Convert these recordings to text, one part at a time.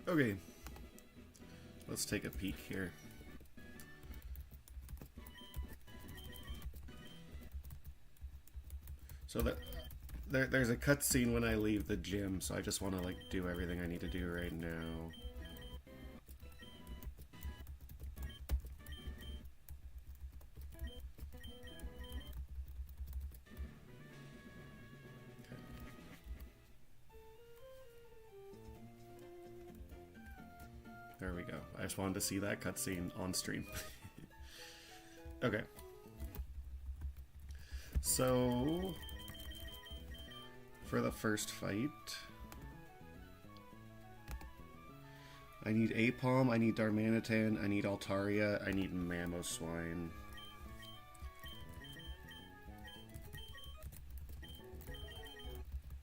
Okay, let's take a peek here. So there's a cutscene when I leave the gym, so I just want to like do everything I need to do right now. There we go. I just wanted to see that cutscene on stream. Okay. So, for the first fight, I need Apom, I need Darmanitan, I need Altaria, I need Mamoswine.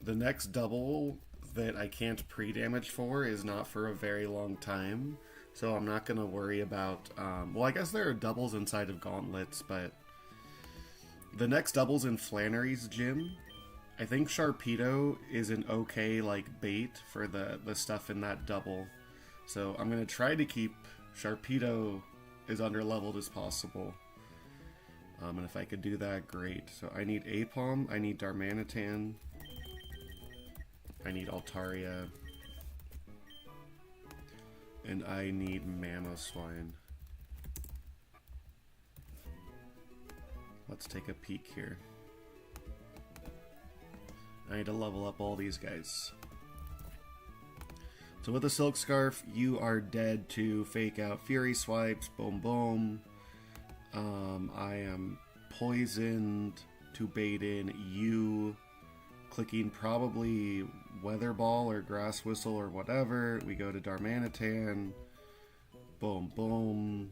The next double that I can't pre-damage for is not for a very long time, so I'm not going to worry about... well, I guess there are doubles inside of Gauntlets, but the next doubles in Flannery's gym, I think Sharpedo is an okay like bait for the stuff in that double. So I'm going to try to keep Sharpedo as underleveled as possible. And if I could do that, great. So I need Apom, I need Darmanitan, I need Altaria, and I need Mamoswine. Let's take a peek here. I need to level up all these guys. So with the Silk Scarf, you are dead to fake out Fury Swipes, boom boom. I am poisoned to bait in you, clicking probably Weather Ball or Grass Whistle or whatever. We go to Darmanitan, boom boom.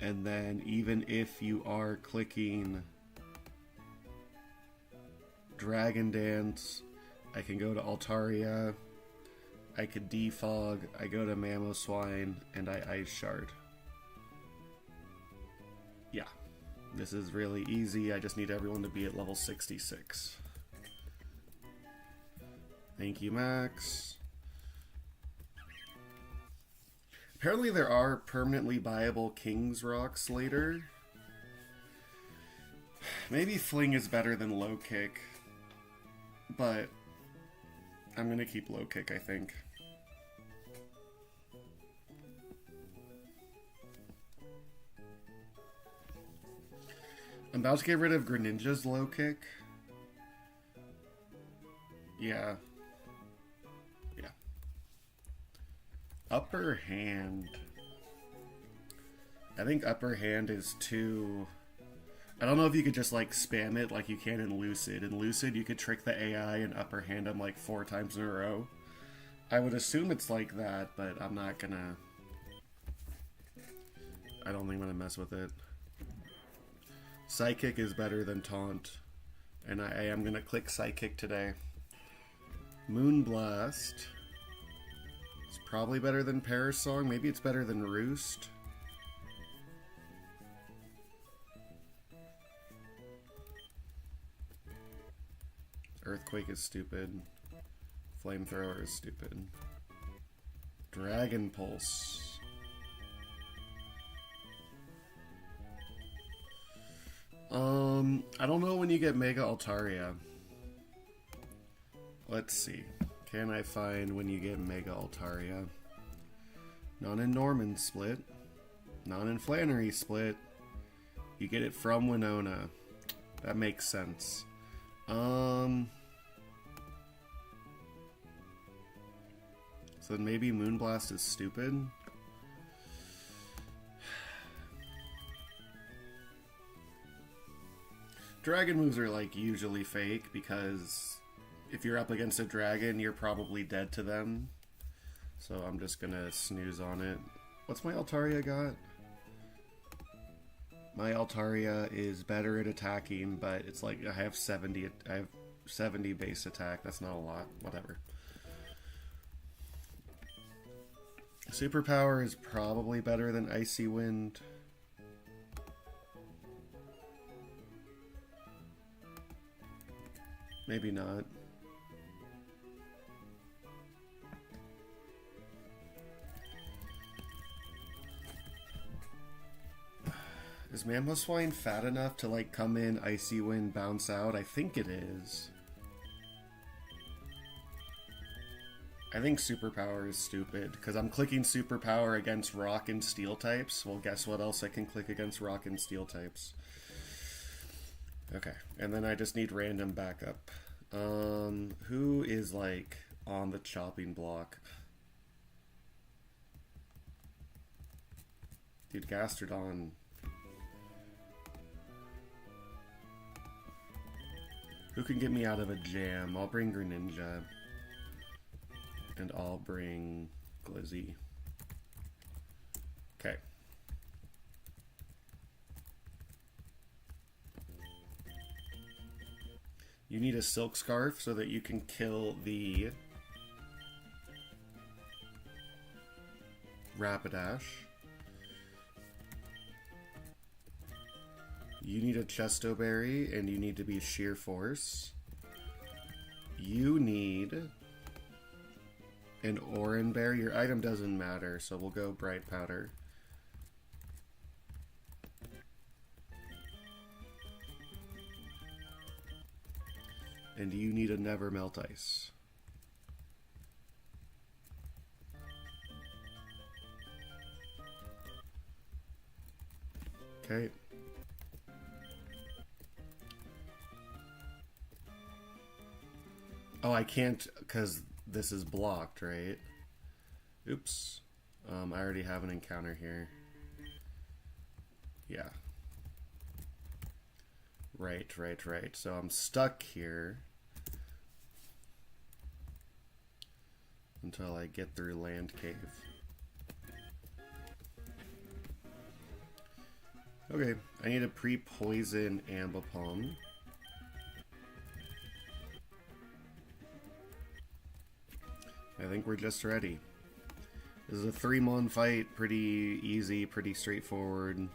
And then even if you are clicking Dragon Dance, I can go to Altaria, I could defog, I go to Mamoswine, and I Ice Shard. Yeah, this is really easy. I just need everyone to be at level 66. Thank you, Max. Apparently there are permanently viable King's Rocks later. Maybe Fling is better than Low Kick, but I'm gonna keep Low Kick, I think. I'm about to get rid of Greninja's Low Kick. Yeah. Yeah. Upper Hand. I think Upper Hand is too... I don't know if you could just like spam it like you can in Lucid. In Lucid, you could trick the AI and Upper Hand them like 4 times in a row. I would assume it's like that, but I'm not gonna... I don't think I'm gonna mess with it. Psychic is better than Taunt, and I am gonna click Psychic today. Moonblast is probably better than Parasong. Maybe it's better than Roost. Earthquake is stupid. Flamethrower is stupid. Dragon Pulse. I don't know when you get Mega Altaria. Let's see. Can I find when you get Mega Altaria? Not in Norman Split. Not in Flannery Split. You get it from Winona. That makes sense. So then maybe Moonblast is stupid. Dragon moves are like usually fake because if you're up against a dragon, you're probably dead to them. So I'm just gonna snooze on it. What's my Altaria got? My Altaria is better at attacking, but it's like I have 70 base attack. That's not a lot. Whatever. Superpower is probably better than Icy Wind. Maybe not. Is Mamoswine fat enough to like come in, Icy Wind, bounce out? I think it is. I think Superpower is stupid, because I'm clicking Superpower against Rock and Steel types. Well, guess what else I can click against Rock and Steel types? Okay, and then I just need random backup. Who is, like, on the chopping block? Dude, Gastrodon. Who can get me out of a jam? I'll bring Greninja. And I'll bring Glizzy. Okay. You need a Silk Scarf so that you can kill the Rapidash. You need a Chesto Berry, and you need to be Sheer Force. You need an Oran Berry. Your item doesn't matter, so we'll go Bright Powder. And you need a Never Melt Ice. Okay. Oh, I can't, because this is blocked, right? Oops. I already have an encounter here. Yeah. Right. So I'm stuck here until I get through Land Cave. Okay, I need a pre-poison Ambipom. I think we're just ready. This is a 3-mon fight, pretty easy, pretty straightforward.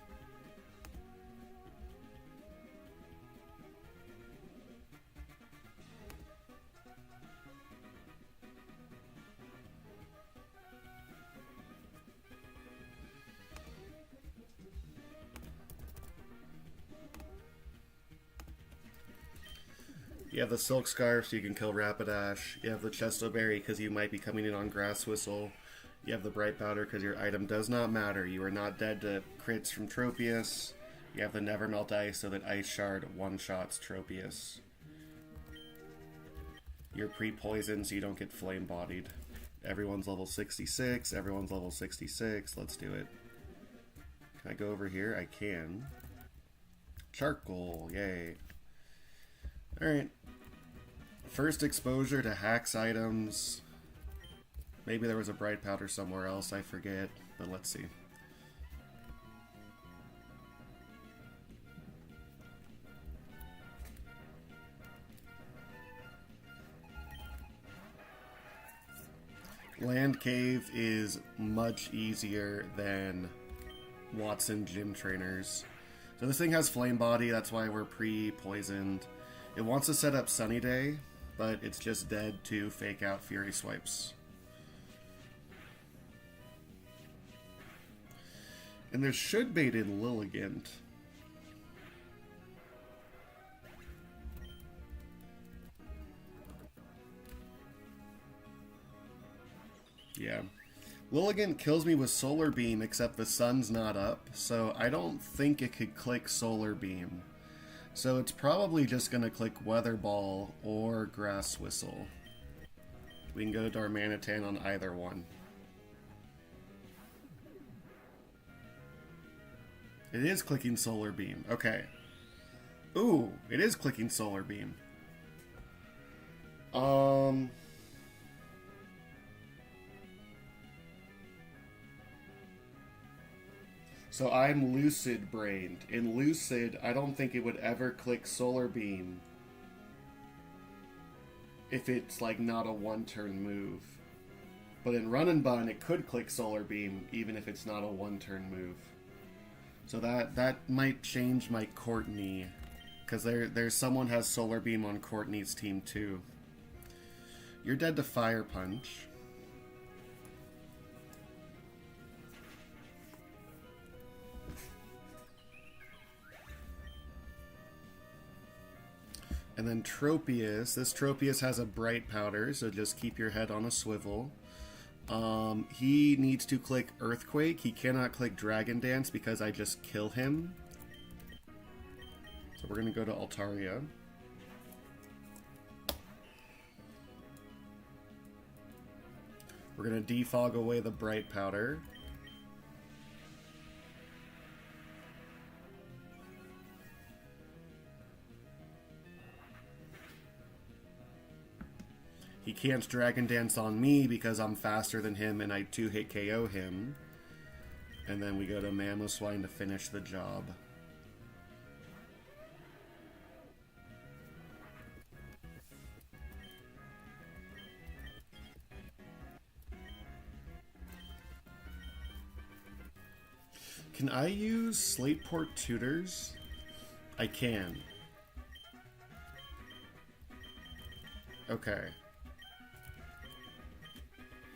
You have the Silk Scarf so you can kill Rapidash. You have the Chesto Berry because you might be coming in on Grass Whistle. You have the Bright Powder because your item does not matter. You are not dead to crits from Tropius. You have the Never Melt Ice so that Ice Shard one-shots Tropius. You're pre-poisoned so you don't get flame-bodied. Everyone's level 66. Everyone's level 66. Let's do it. Can I go over here? I can. Charcoal. Yay. Alright. First exposure to Hacks items. Maybe there was a Bright Powder somewhere else, I forget. But let's see. Land Cave is much easier than Watson Gym Trainers. So this thing has Flame Body, that's why we're pre-poisoned. It wants to set up Sunny Day, but it's just dead to fake out Fury Swipes. And there's should bait in Lilligant. Yeah. Lilligant kills me with Solar Beam, except the sun's not up, so I don't think it could click Solar Beam. So it's probably just going to click Weather Ball or Grass Whistle. We can go to Darmanitan on either one. It is clicking Solar Beam. Okay. Ooh, it is clicking Solar Beam. So I'm Lucid Brained. In Lucid, I don't think it would ever click Solar Beam if it's like not a one-turn move. But in Run and Bun, it could click Solar Beam even if it's not a one-turn move. So that might change my Courtney, because there's someone has Solar Beam on Courtney's team too. You're dead to Fire Punch. And then Tropius. This Tropius has a bright powder, so just keep your head on a swivel. He needs to click Earthquake. He cannot click Dragon Dance because I just kill him. So we're going to go to Altaria. We're going to defog away the bright powder. He can't Dragon Dance on me because I'm faster than him and I 2-hit KO him. And then we go to Mamoswine to finish the job. Can I use Slateport Tutors? I can. Okay.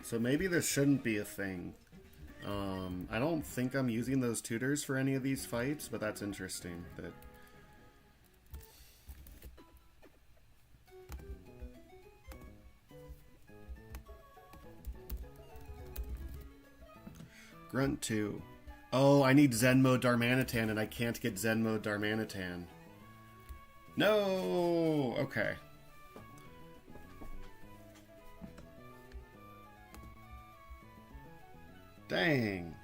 So maybe this shouldn't be a thing. I don't think I'm using those tutors for any of these fights, but that's interesting. That Grunt 2. Oh, I need Zen Mode Darmanitan, and I can't get Zen Mode Darmanitan. No! Okay. Dang.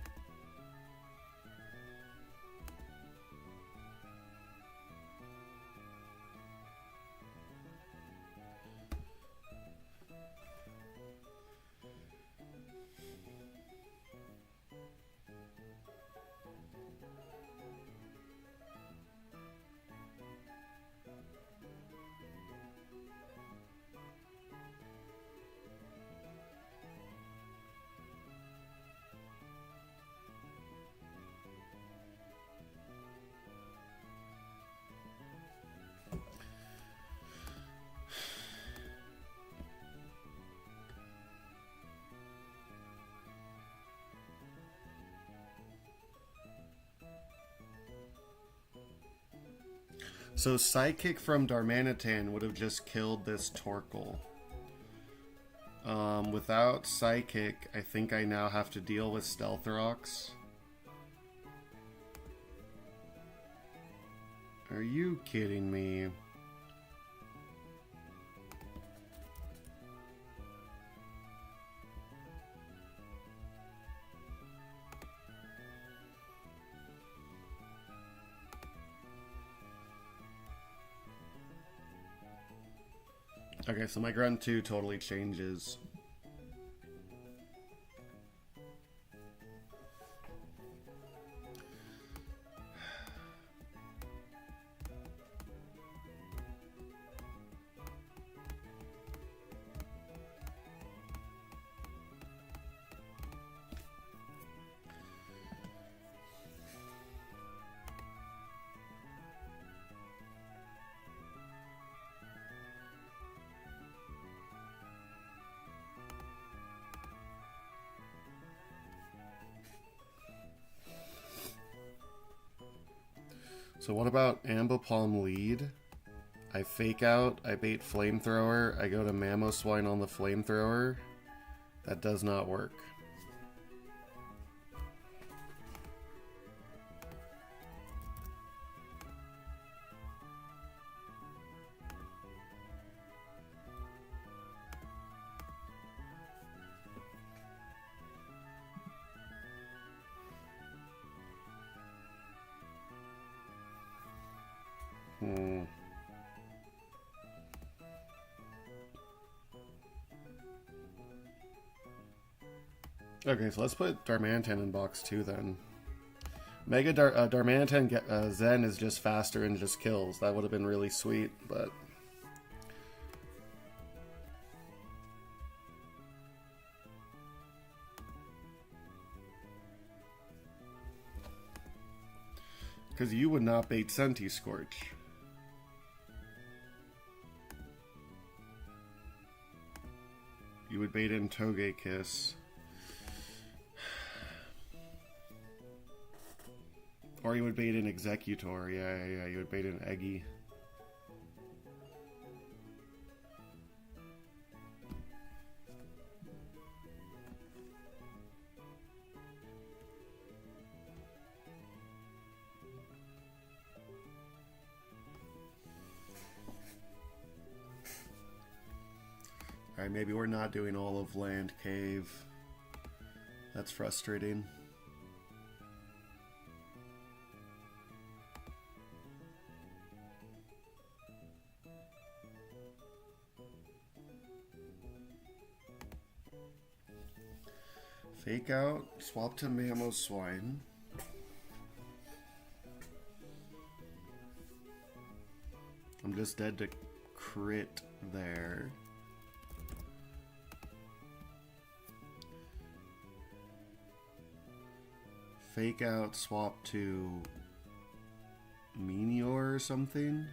So Psychic from Darmanitan would have just killed this Torkoal. Without Psychic, I think I now have to deal with Stealth Rocks. Are you kidding me? Okay, so my Grunt 2 totally changes. So what about Ambipalm lead? I fake out, I bait Flamethrower, I go to Mamoswine on the Flamethrower. That does not work. Okay, so let's put Darmanitan in box 2 then. Mega Darmanitan Zen is just faster and just kills. That would have been really sweet, but... Because you would not bait Senti Scorch. You would bait in Togekiss. Or you would bait in Executor. Yeah, you would bait in Eggy. Alright, maybe we're not doing all of land cave. That's frustrating. Fake out, swap to Mammo Swine. I'm just dead to crit there. Fake out, swap to Meteor or something.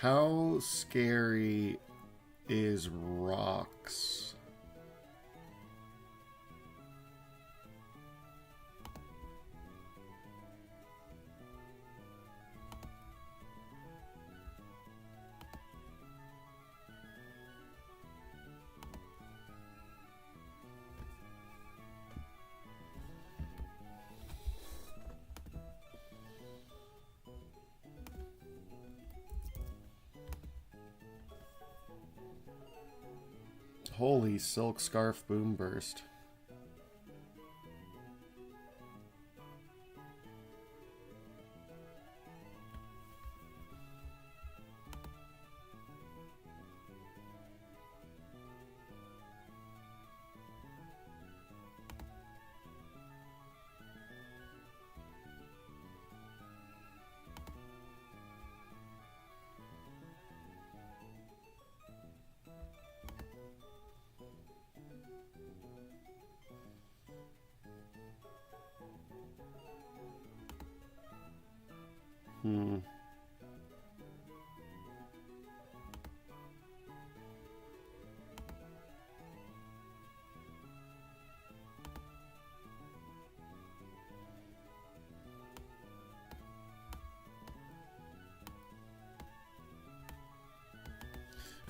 How scary is rocks? Holy Silk Scarf Boom Burst.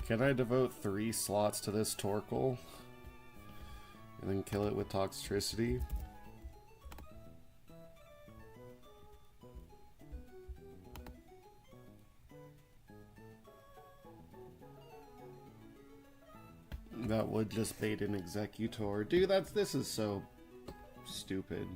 Can I devote 3 slots to this Torkoal? And then kill it with Toxtricity? That would just bait an Executor. Dude, this is so stupid.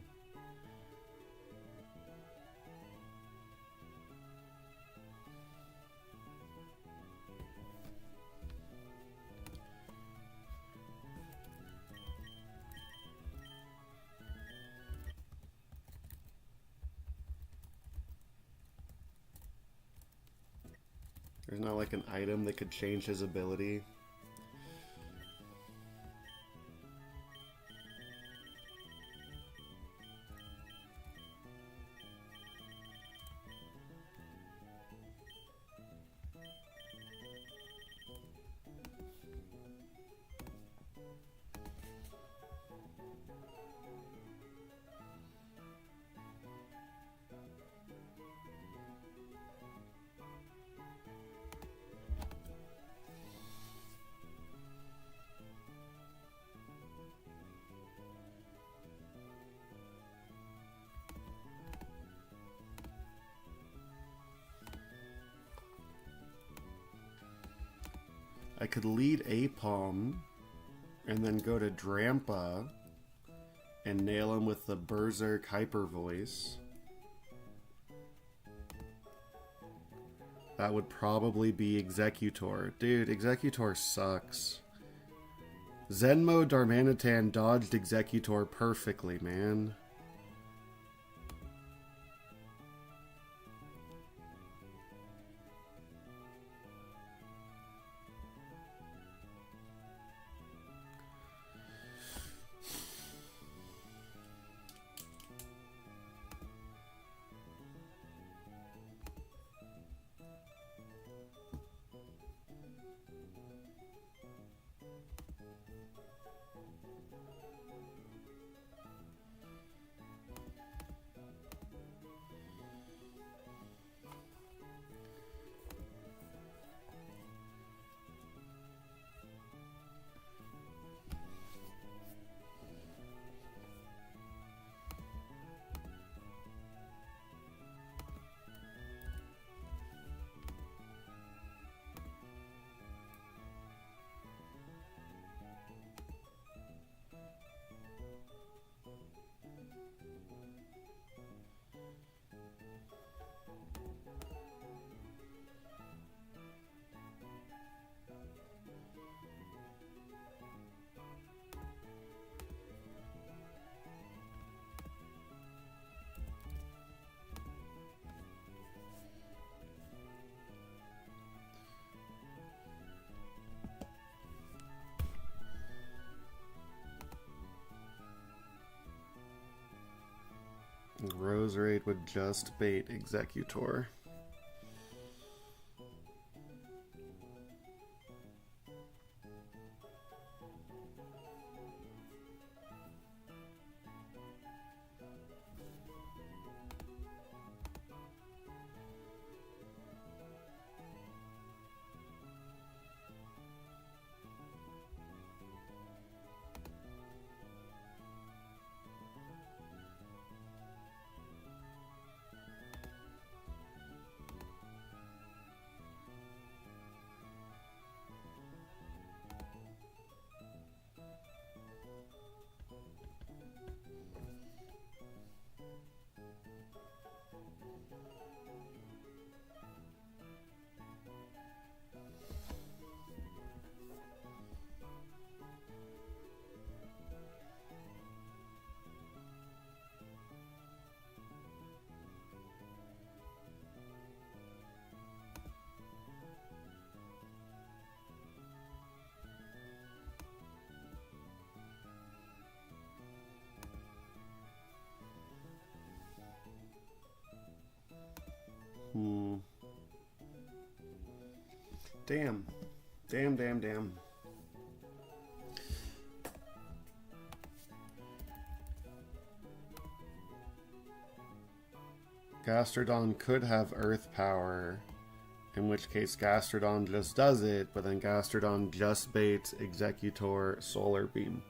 There's not like an item that could change his ability. I could lead Apom and then go to Drampa and nail him with the Berserk Hyper Voice. That would probably be Executor. Dude, Executor sucks. Zenmo Darmanitan dodged Executor perfectly, man. Roserade would just bait Executor. Damn. Damn. Gastrodon could have Earth Power, in which case Gastrodon just does it, but then Gastrodon just baits Executor Solar Beam.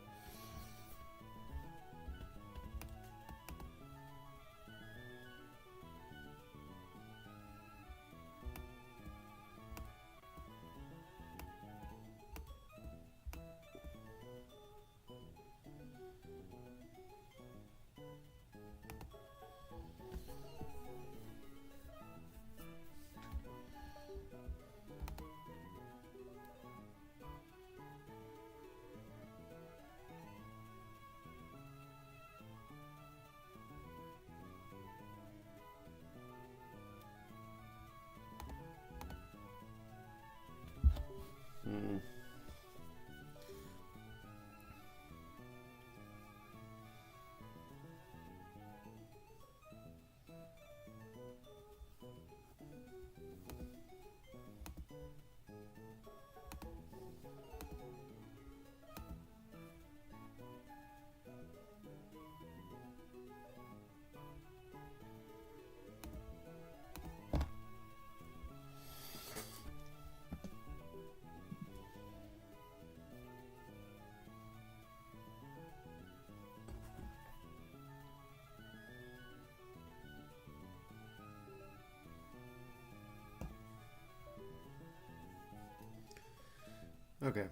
Okay.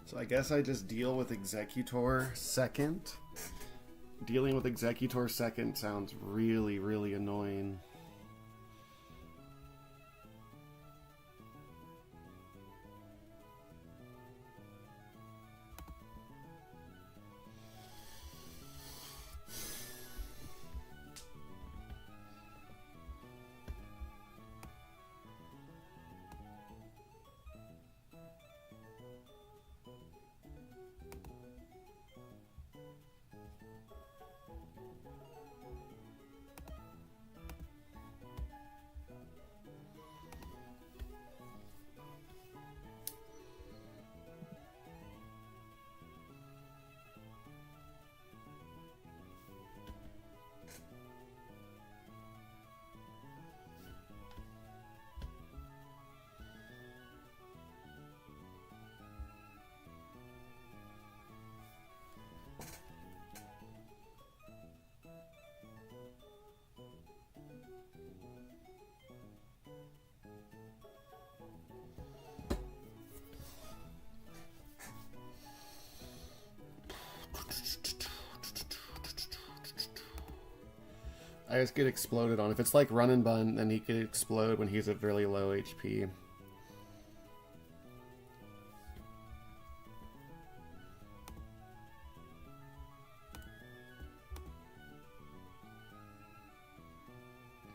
So I guess I just deal with Executor second. Dealing with Executor second sounds really, really annoying. I just get exploded on. If it's like run and bun, then he could explode when he's at really low HP.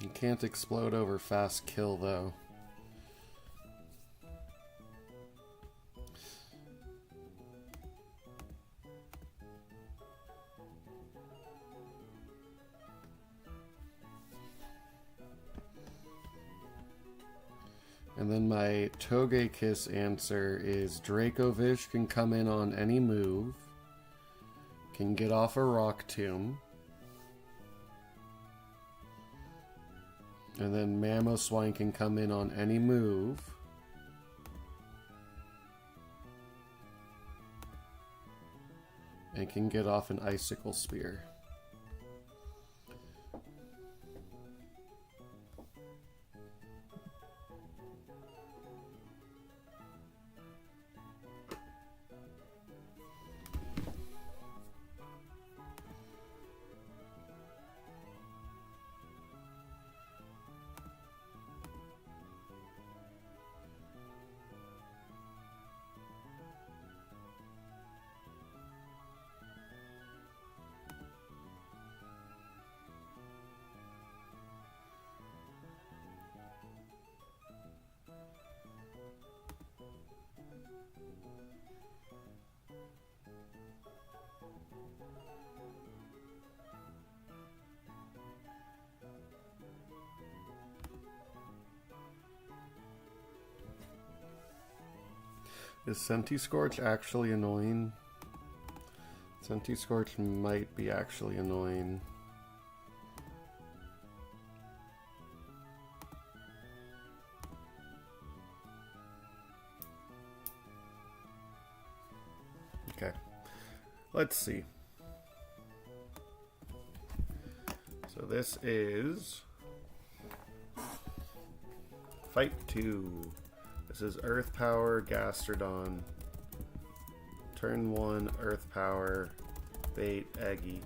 You can't explode over fast kill though. And then my Togekiss answer is Dracovish can come in on any move, can get off a Rock Tomb, and then Mamoswine can come in on any move, and can get off an Icicle Spear. Is Scentiscorch actually annoying? Scentiscorch might be actually annoying. Okay, let's see. So this is Fight 2. This is Earth Power, Gastrodon. Turn 1, Earth Power, Bait, Eggy.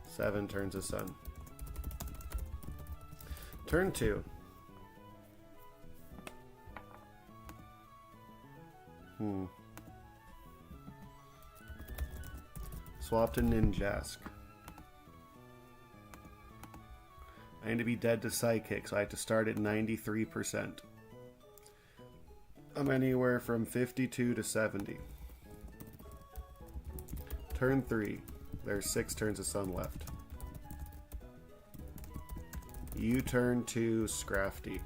7 turns of Sun. Turn 2. Swap to Ninjask. I need to be dead to Psychic, so I have to start at 93%. I'm anywhere from 52 to 70. Turn 3. There's 6 turns of Sun left. You turn to Scrafty.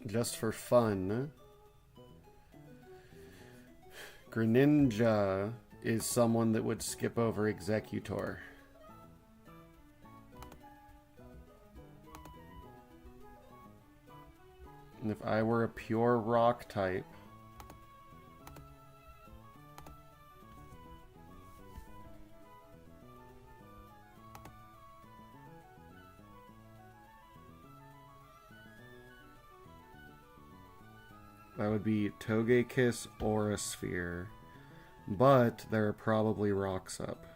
Just for fun, Greninja is someone that would skip over Executor. And if I were a pure rock type, that would be Togekiss or a Sphere, but there are probably rocks up.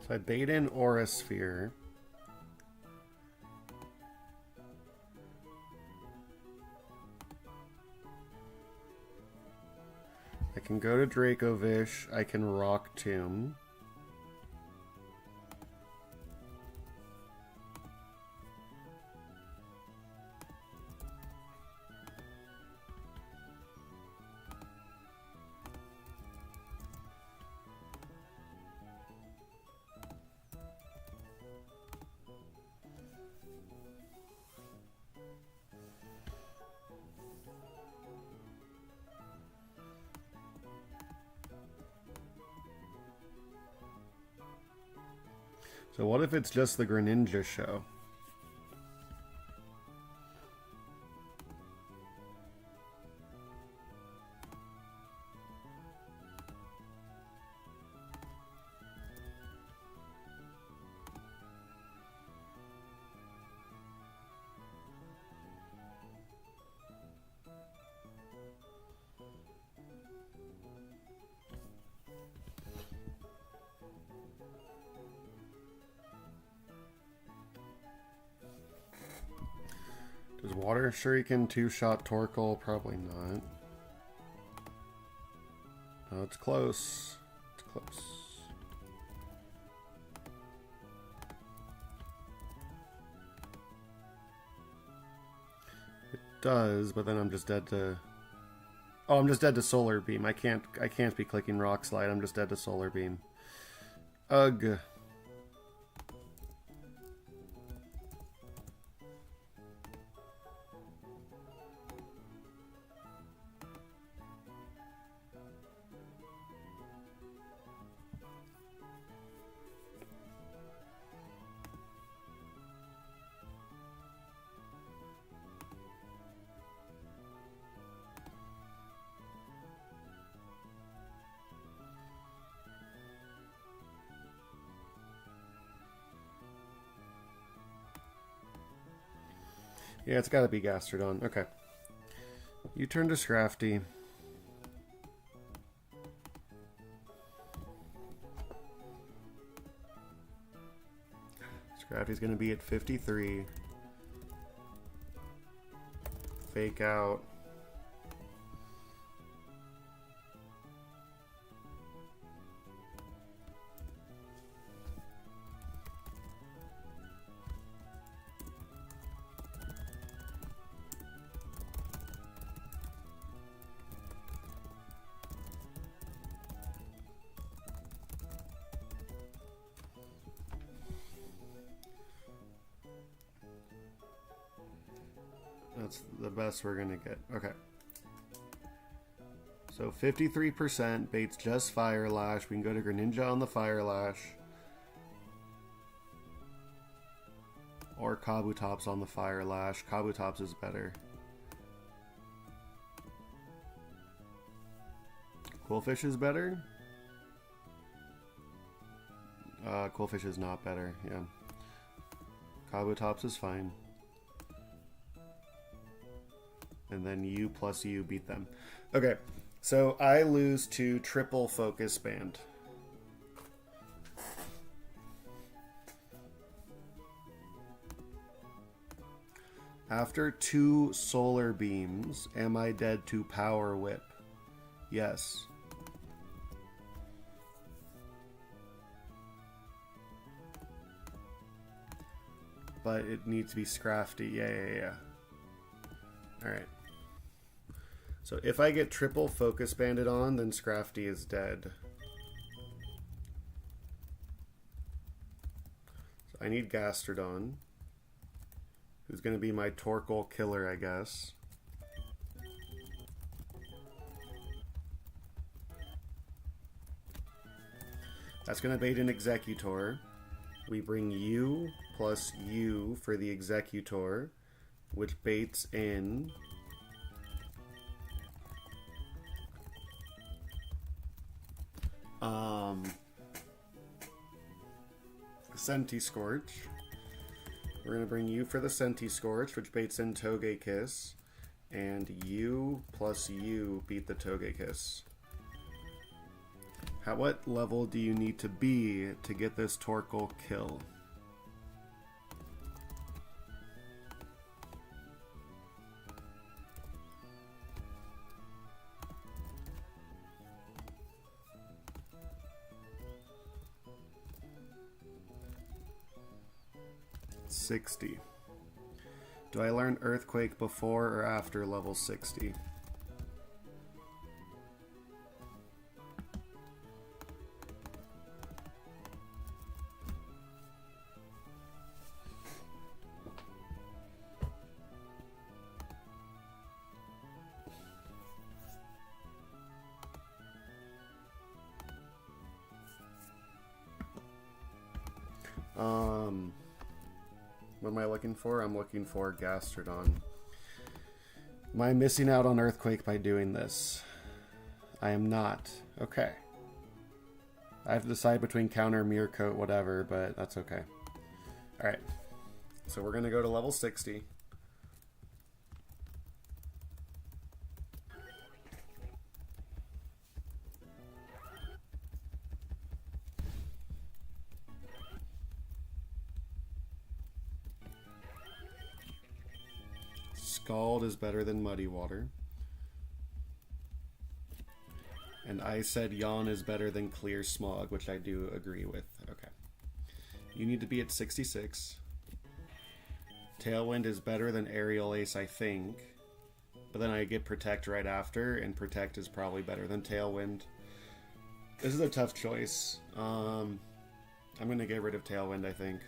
So I bait in Aura Sphere. I can go to Dracovish. I can Rock Tomb. So what if it's just the Greninja show? Does Water Shuriken two-shot Torkoal? Probably not. Oh, it's close. It's close. It does, but then I'm just dead to... Oh, I'm just dead to Solar Beam. I can't be clicking Rock Slide. I'm just dead to Solar Beam. Ugh. Yeah, it's gotta be Gastrodon. Okay. You turn to Scrafty. Scrafty's gonna be at 53. Fake out. That's the best we're gonna get. Okay. So 53% baits just Fire Lash. We can go to Greninja on the Fire Lash. Or Kabutops on the Fire Lash. Kabutops is better. Quillfish is better? Quillfish is not better, yeah. Kabutops is fine. And then you plus you beat them. Okay, so I lose to triple Focus Band. After 2 Solar Beams, am I dead to Power Whip? Yes. But it needs to be Scrafty. Yeah. Alright. So if I get triple Focus Banded on, then Scrafty is dead. So I need Gastrodon, who's going to be my Torkoal killer, I guess. That's going to bait an Executor. We bring you plus you for the Executor, which baits in Scentiscorch. We're going to bring you for the Scentiscorch, which baits in Togekiss, and you plus you beat the Togekiss. What level do you need to be to get this Torkoal kill? $60. Do I learn Earthquake before or after level 60? What am I looking for? I'm looking for Gastrodon. Am I missing out on Earthquake by doing this? I am not. Okay. I have to decide between counter, mirror coat, whatever, but that's okay. Alright. So we're going to go to level 60. Scald is better than Muddy Water. And I said Yawn is better than Clear Smog, which I do agree with. Okay. You need to be at 66. Tailwind is better than Aerial Ace, I think. But then I get Protect right after, and Protect is probably better than Tailwind. This is a tough choice. I'm going to get rid of Tailwind, I think.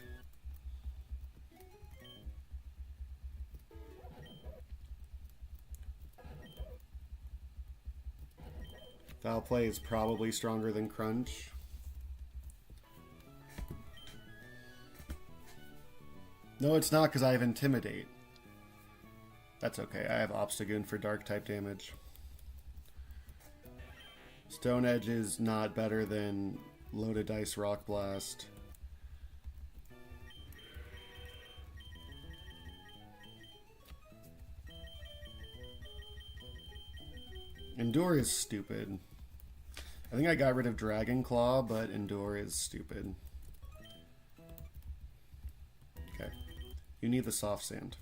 Foul Play is probably stronger than Crunch. No, it's not because I have Intimidate. That's okay. I have Obstagoon for Dark type damage. Stone Edge is not better than Loaded Dice Rock Blast. Endure is stupid. I think I got rid of Dragon Claw, but Endure is stupid. Okay. You need the Soft Sand.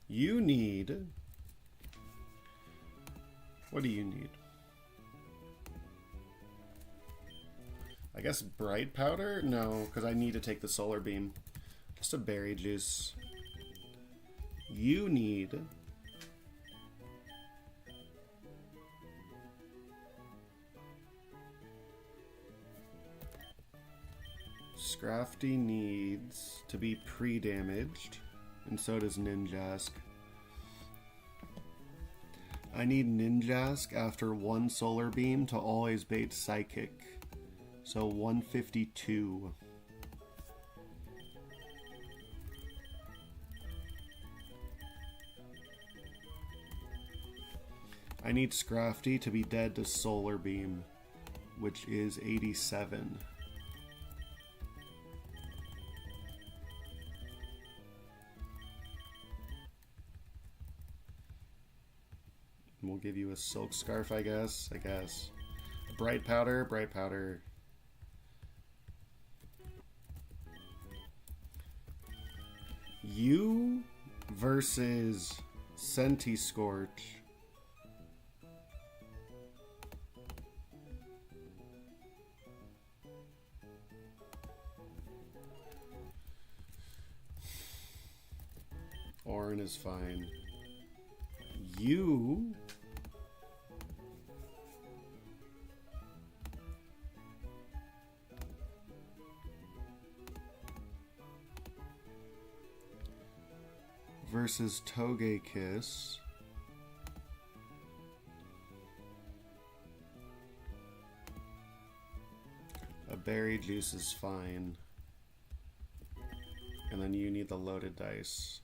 You need... What do you need? I guess Bright Powder? No, because I need to take the Solar Beam. Just a Berry Juice. You need... Scrafty needs to be pre-damaged, and so does Ninjask. I need Ninjask after one Solar Beam to always bait Psychic. So 152. I need Scrafty to be dead to Solar Beam, which is 87. We'll give you a Silk Scarf, I guess. Bright Powder, Bright Powder. You versus Scentiscorch. Orin is fine. You versus Togekiss. A Berry Juice is fine. And then you need the Loaded Dice.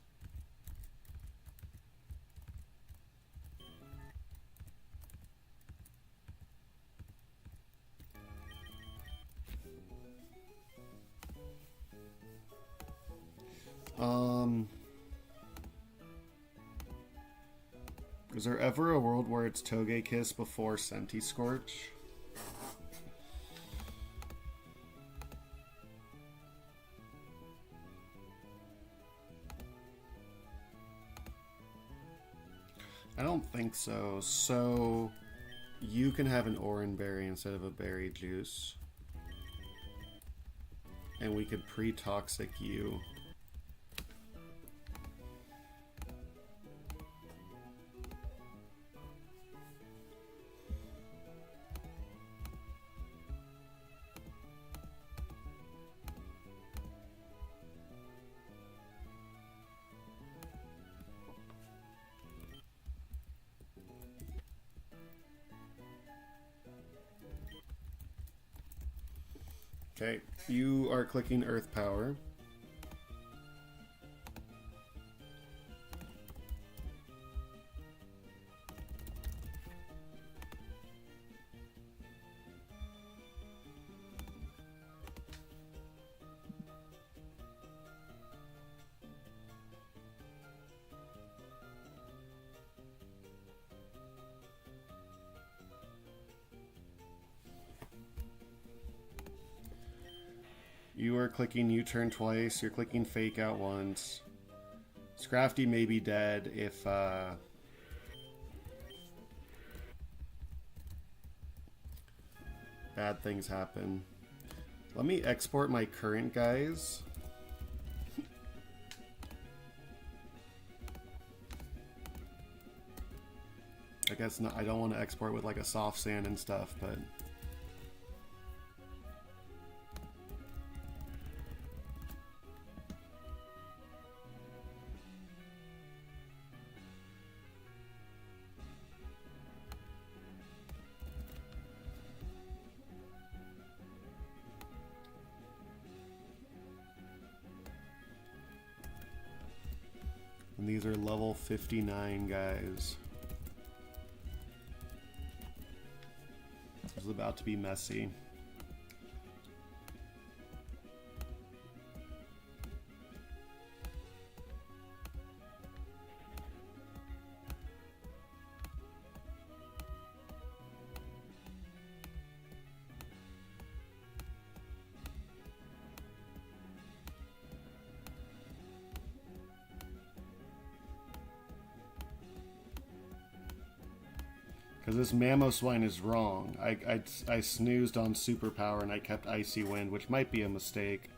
Is there ever a world where it's Togekiss before Scentiscorch? I don't think so. So you can have an Oran Berry instead of a Berry Juice. And we could pre-toxic you. Okay, you are clicking Earth Power. You are clicking U-turn twice, you're clicking Fake Out once. Scrafty may be dead if bad things happen. Let me export my current guys. I guess not, I don't want to export with like a soft sand and stuff, but... And these are level 59 guys. This is about to be messy. Because this Mamoswine is wrong. I snoozed on Superpower and I kept Icy Wind, which might be a mistake.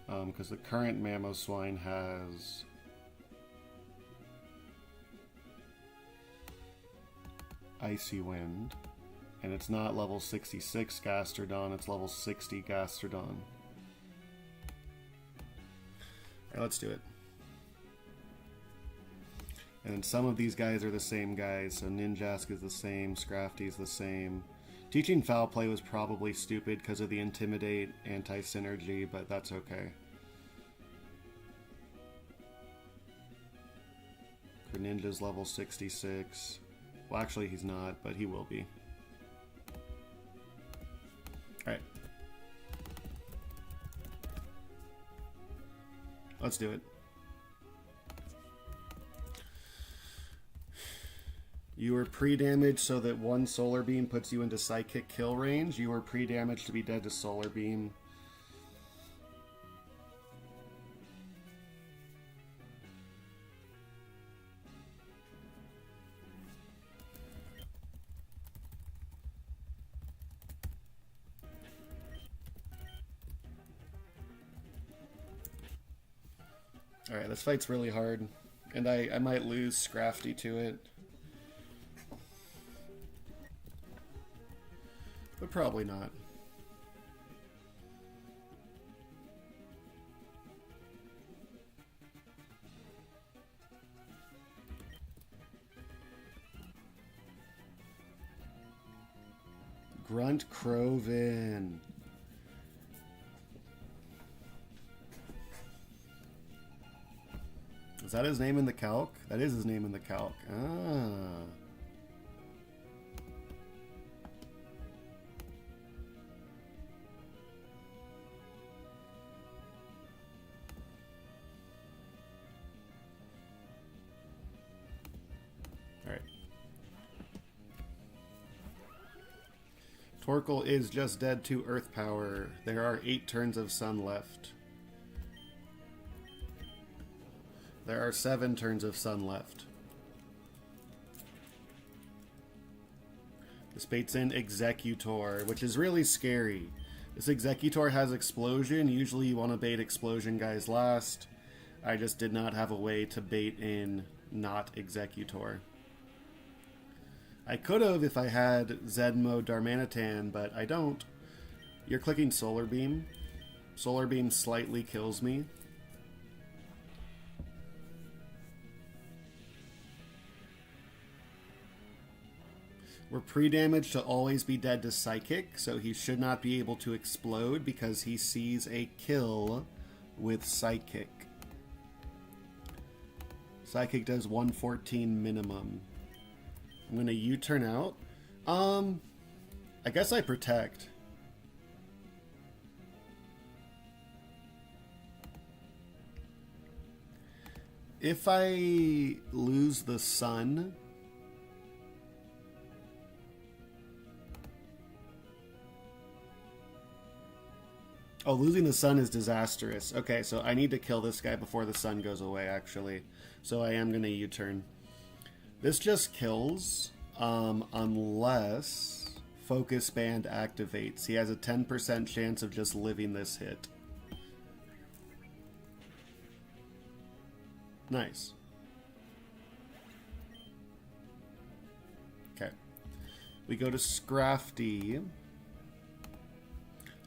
Because the current Mamoswine has... Icy Wind. And it's not level 66 Gastrodon, it's level 60 Gastrodon. Alright, let's do it. And some of these guys are the same guys, so Ninjask is the same, Scrafty is the same. Teaching Foul Play was probably stupid because of the Intimidate anti-synergy, but that's okay. Greninja's level 66. Well, actually he's not, but he will be. Alright. Let's do it. You were pre-damaged so that one Solar Beam puts you into Psychic kill range. You were pre-damaged to be dead to Solar Beam. Alright, this fight's really hard. And I might lose Scrafty to it. But probably not. Grunt Croven. Is that his name in the calc? That is his name in the calc. Ah. Torkoal is just dead to Earth Power. There are 8 turns of Sun left. There are 7 turns of Sun left. This baits in Executor, which is really scary. This Executor has Explosion. Usually you want to bait Explosion guys last. I just did not have a way to bait in not Executor. I could have if I had Zedmo Darmanitan, but I don't. You're clicking Solar Beam. Solar Beam slightly kills me. We're pre-damaged to always be dead to Psychic, so he should not be able to explode because he sees a kill with Psychic. Psychic does 114 minimum. I'm going to U-turn out. I guess I protect. If I lose the sun... Oh, losing the sun is disastrous. Okay, so I need to kill this guy before the sun goes away, actually. So I am going to U-turn. This just kills, unless Focus Band activates. He has a 10% chance of just living this hit. Nice. Okay. We go to Scrafty.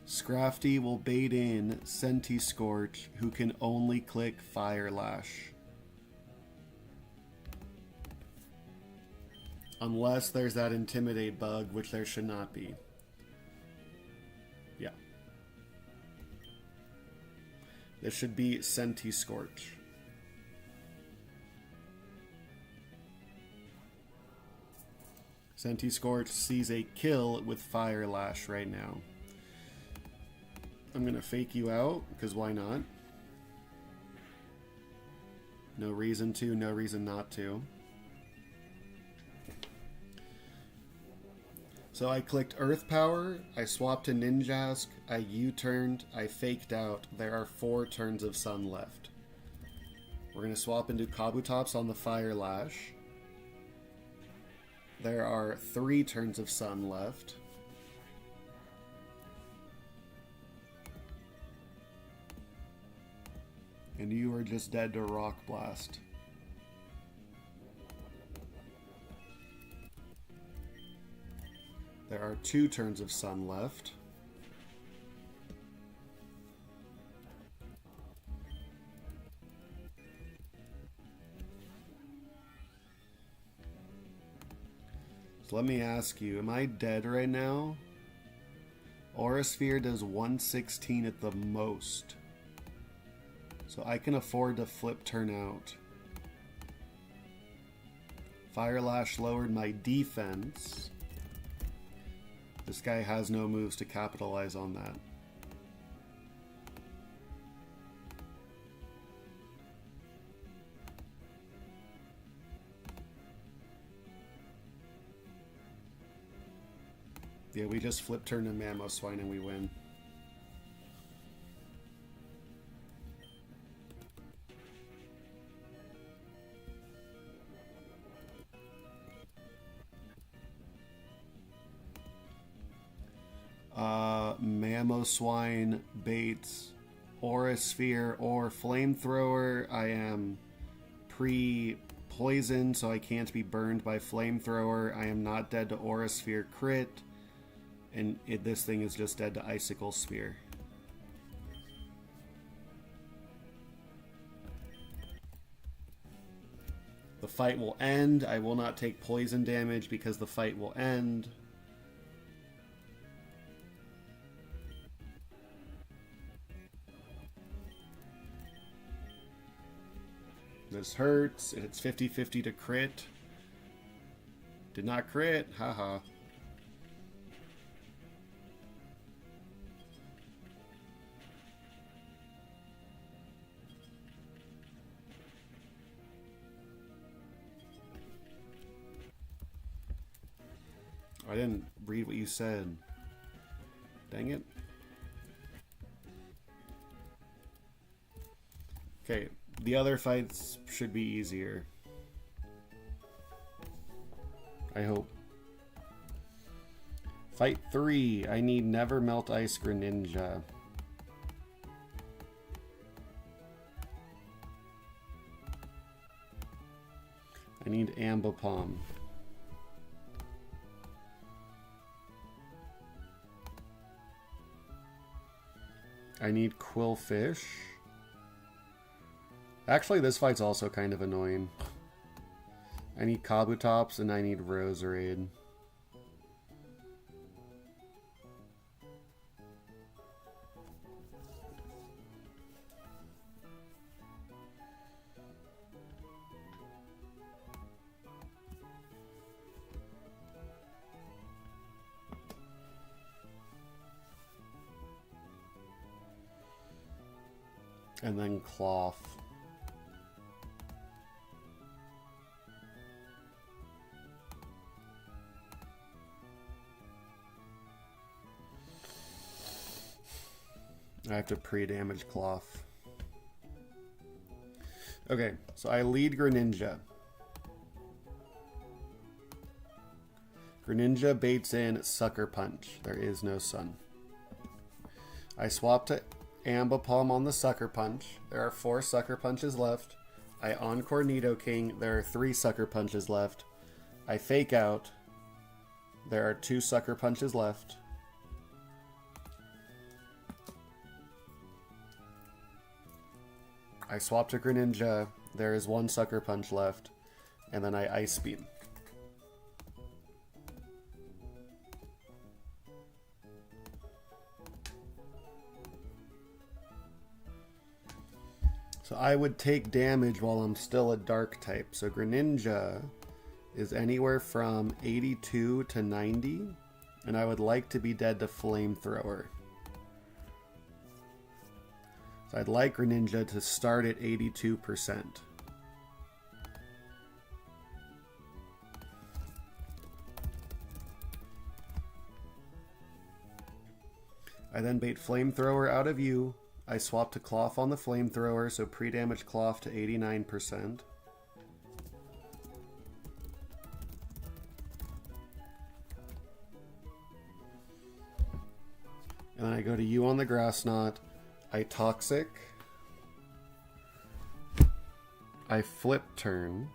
Scrafty will bait in Senti Scorch, who can only click Fire Lash. Unless there's that Intimidate bug, which there should not be. Yeah. This should be Senti Scorch. Senti Scorch sees a kill with Fire Lash right now. I'm going to fake you out, because why not? No reason to, no reason not to. So I clicked Earth Power, I swapped to Ninjask, I U-turned, I faked out. There are 4 turns of Sun left. We're going to swap into Kabutops on the Fire Lash. There are 3 turns of Sun left. And you are just dead to Rock Blast. There are 2 turns of Sun left. So let me ask you, am I dead right now? Aura Sphere does 116 at the most. So I can afford to flip turn out. Fire Lash lowered my defense. This guy has no moves to capitalize on that. Yeah, we just flip turn to Mamoswine and we win. Mamoswine baits Aura Sphere or Flamethrower. I am pre-poisoned, so I can't be burned by Flamethrower. I am not dead to Aura Sphere crit. And this thing is just dead to Icicle Spear. The fight will end. I will not take poison damage because the fight will end. This hurts. It's 50-50 to crit. Did not crit. Haha. I didn't read what you said. Dang it. Okay, the other fights should be easier. I hope. Fight 3. I need Never Melt Ice Greninja. I need Ambipom. I need Quillfish. Actually, this fight's also kind of annoying. I need Kabutops and I need Roserade. And then cloth. I have to pre-damage cloth. Okay, so I lead Greninja. Greninja baits in Sucker Punch. There is no sun. I swap to Ambipom on the Sucker Punch. There are 4 Sucker Punches left. I Encore Nidoking. There are 3 Sucker Punches left. I Fake Out. There are 2 Sucker Punches left. I swap to Greninja. There is 1 Sucker Punch left. And then I Ice Beam. So I would take damage while I'm still a Dark type. So Greninja is anywhere from 82 to 90. And I would like to be dead to Flamethrower. So I'd like Greninja to start at 82%. I then bait Flamethrower out of you. I swap to Cloth on the Flamethrower, so pre-damage Cloth to 89%. And then I go to you on the Grass Knot. I Toxic. I Flip Turn.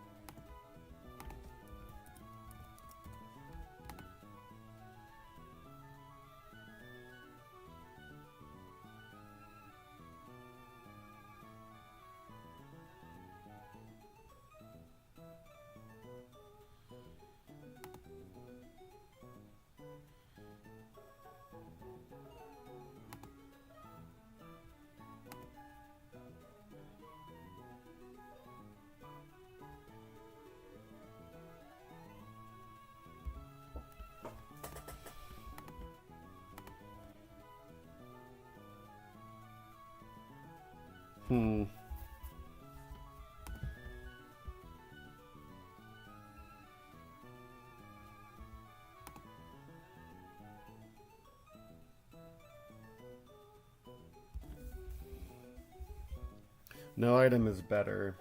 No item is better.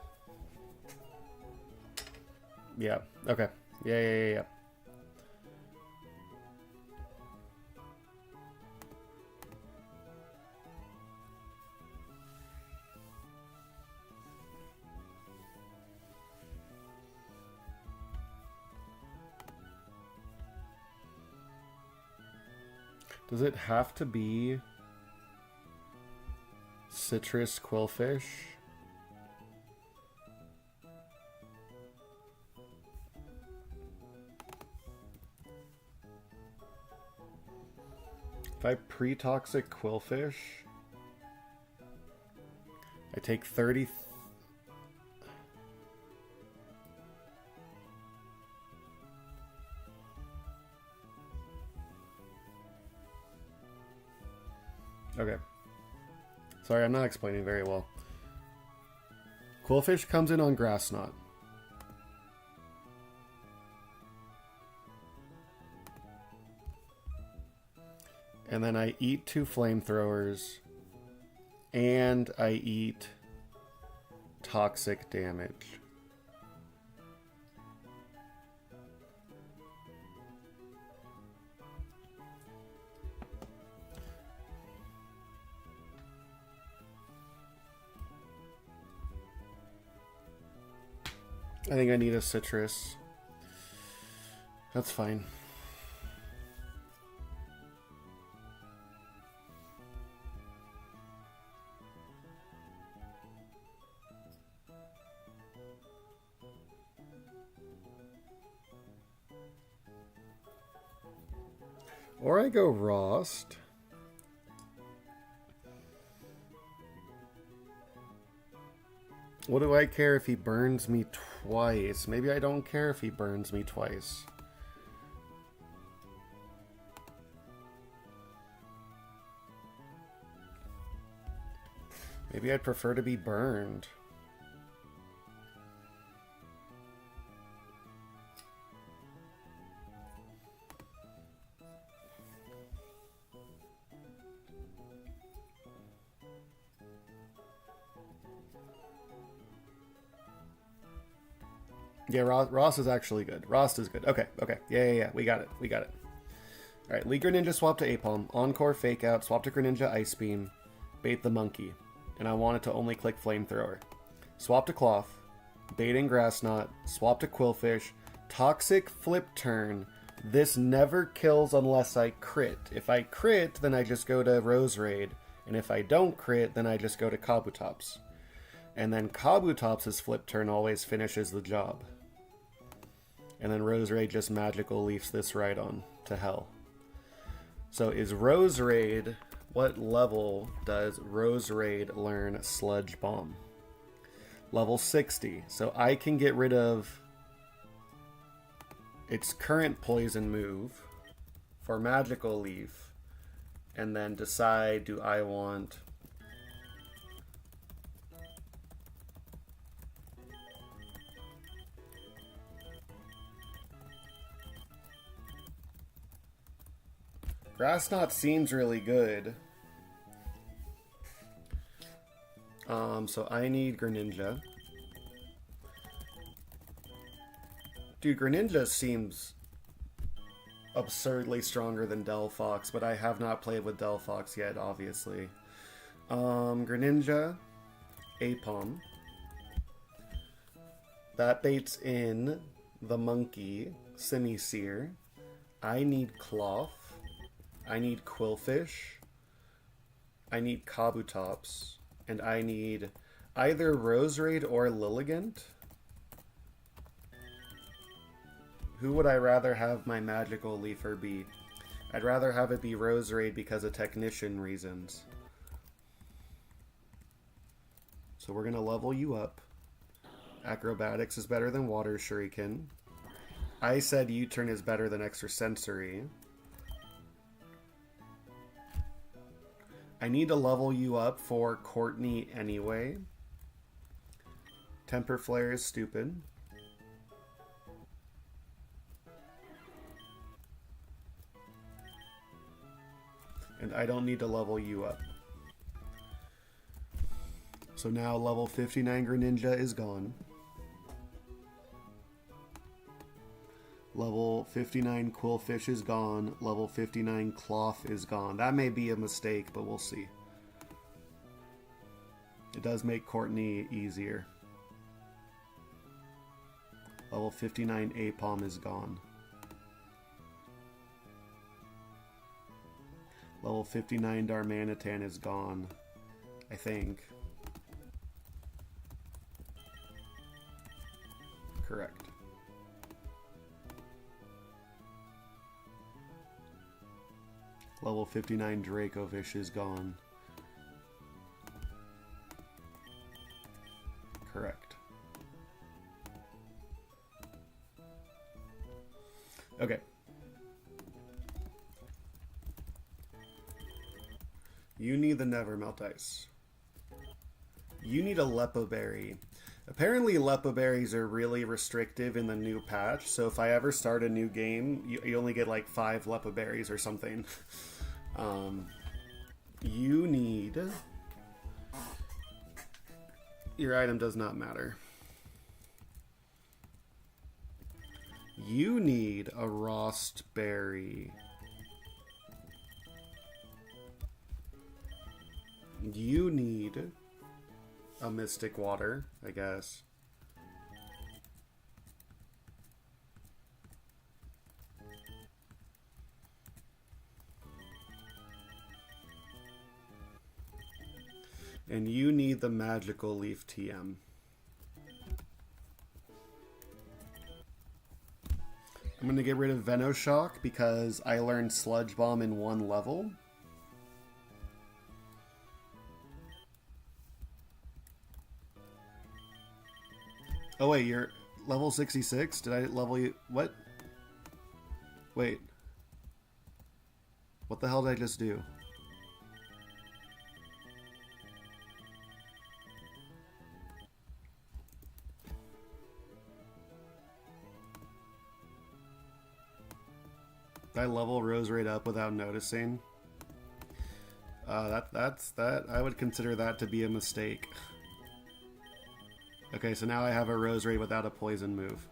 Yeah. Okay. Yeah. Does it have to be Citrus Quillfish? If I pre-toxic Quillfish, I take 30... Okay. Sorry, I'm not explaining very well. Quillfish comes in on Grass Knot. And then I eat 2 Flamethrowers. And I eat toxic damage. I think I need a Citrus. That's fine. Or I go Rost. What do I care if he burns me twice? Maybe I don't care if he burns me twice. Maybe I'd prefer to be burned. Yeah, Ross is actually good. Ross is good. Okay, okay. Yeah. We got it. Alright, League Greninja swap to Apalm. Encore Fake Out. Swap to Greninja Ice Beam. Bait the Monkey. And I want it to only click Flamethrower. Swap to Cloth. Baiting Grass Knot. Swap to Quillfish. Toxic Flip Turn. This never kills unless I crit. If I crit, then I just go to Roserade. And if I don't crit, then I just go to Kabutops. And then Kabutops' Flip Turn always finishes the job. And then Roserade just Magical Leafs this right on to hell. So is Roserade... What level does Roserade learn Sludge Bomb? Level 60. So I can get rid of its current poison move for Magical Leaf. And then decide, do I want... Grass Knot seems really good. So I need Greninja. Dude, Greninja seems absurdly stronger than Delphox, but I have not played with Delphox yet, obviously. Greninja, Apom. That baits in the Monkey, Simisear. I need Cloth. I need Quillfish. I need Kabutops. And I need either Roserade or Lilligant. Who would I rather have my Magical Leafer be? I'd rather have it be Roserade because of technician reasons. So we're going to level you up. Acrobatics is better than Water Shuriken. I said U-Turn is better than Extrasensory. I need to level you up for Courtney anyway. Temper Flare is stupid. And I don't need to level you up. So now level 59 Greninja is gone. Level 59 Quillfish is gone. Level 59 Cloth is gone. That may be a mistake, but we'll see. It does make Courtney easier. Level 59 Apom is gone. Level 59 Darmanitan is gone, I think. Correct. Level 59 Dracovish is gone. Correct. Okay. You need the Nevermelt Ice. You need a Lepo Berry. Apparently Lepo Berries are really restrictive in the new patch, so if I ever start a new game, you only get like 5 Lepo Berries or something. You need... Your item does not matter. You need a Rost Berry. You need a Mystic Water, I guess. And you need the Magical Leaf TM. I'm going to get rid of Venoshock because I learned Sludge Bomb in 1 level. Oh wait, you're level 66? Did I level you? What? Wait. What the hell did I just do? Did I level Rose Raid up without noticing? That I would consider that to be a mistake. Okay, so now I have a Rose Raid without a poison move.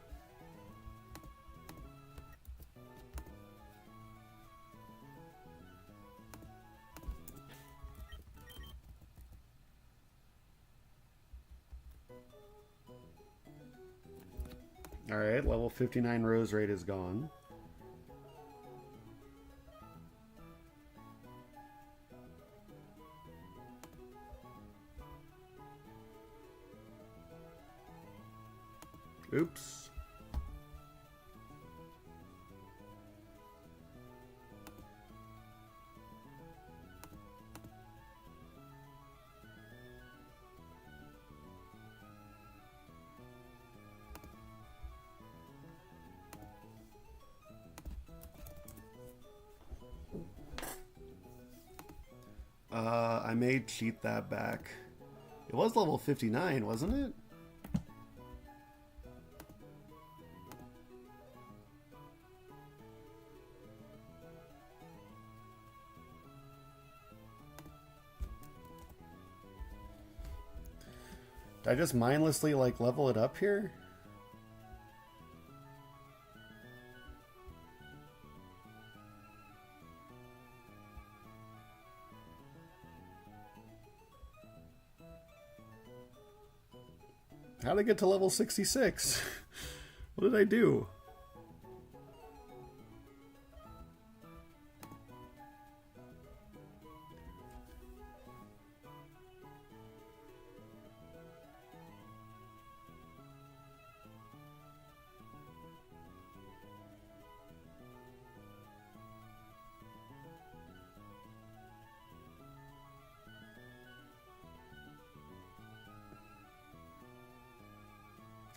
Alright, level 59 Rose Raid is gone. Oops. I may cheat that back. It was level 59, wasn't it? Did I just mindlessly like level it up here? How did I get to level 66? What did I do?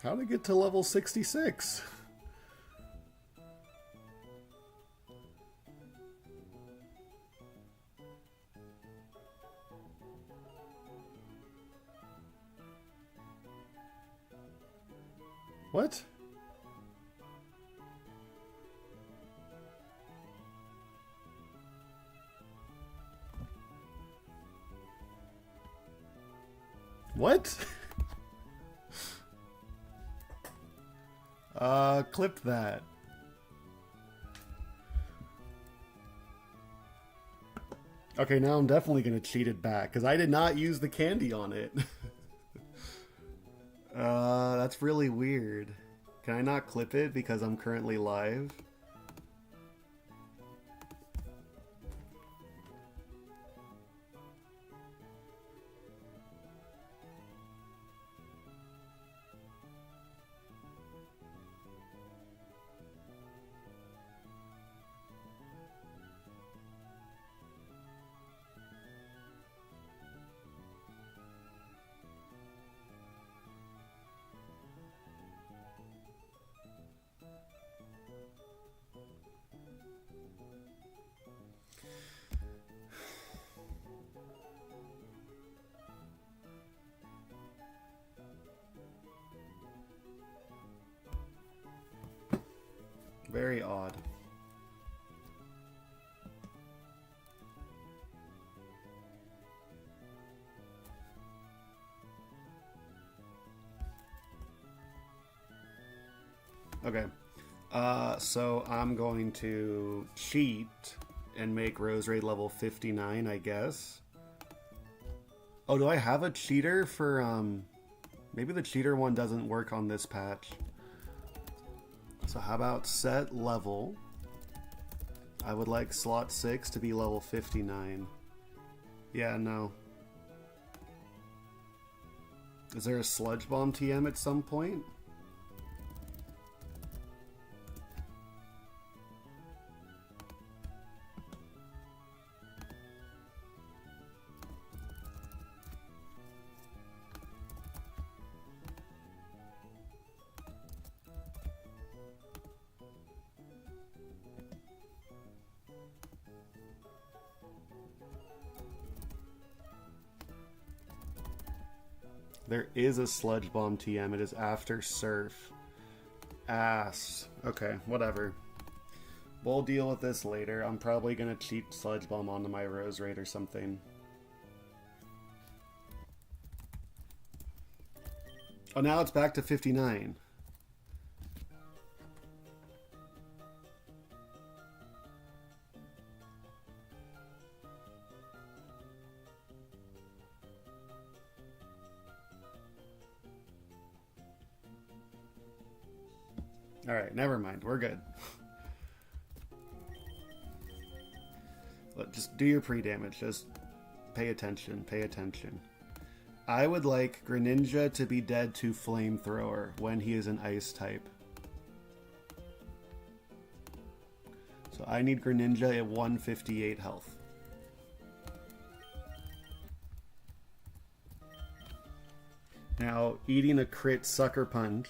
How did I get to level 66? What? What? Clipped that. Okay, now I'm definitely gonna cheat it back, because I did not use the candy on it. That's really weird. Can I not clip it because I'm currently live? Very odd. Okay. So I'm going to cheat and make Rose Raid level 59, I guess. Oh, do I have a cheater for, maybe the cheater one doesn't work on this patch. So how about set level? I would like slot 6 to be level 59. Yeah, no. Is there a Sludge Bomb TM at some point? There is a Sludge Bomb TM. It is after Surf. Ass. Okay, whatever. We'll deal with this later. I'm probably going to cheat Sludge Bomb onto my Rose Raid or something. Oh, now it's back to 59. Alright, never mind. We're good. Just do your pre-damage. Just pay attention. Pay attention. I would like Greninja to be dead to Flamethrower when he is an Ice type. So I need Greninja at 158 health. Now, eating a crit Sucker Punch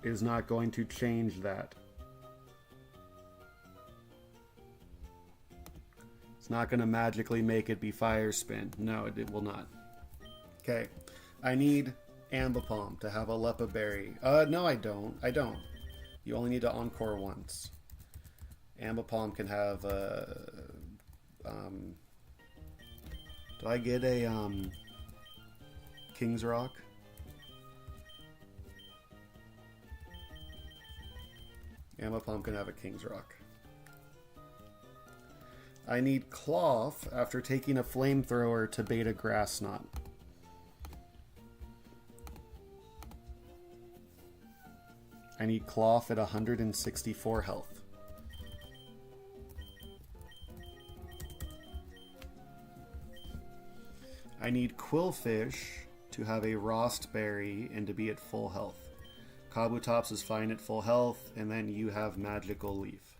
is not going to change that. It's not going to magically make it be Fire Spin. No, it will not. Okay. I need Ambipom to have a Leppa Berry. No, I don't. I don't. You only need to Encore once. Ambipom can have do I get a King's Rock? Ambipom can have a King's Rock. I need Cloth after taking a Flamethrower to bait a Grass Knot. I need Cloth at 164 health. I need Quillfish to have a Rost Berry and to be at full health. Kabutops is fine at full health, and then you have Magical Leaf.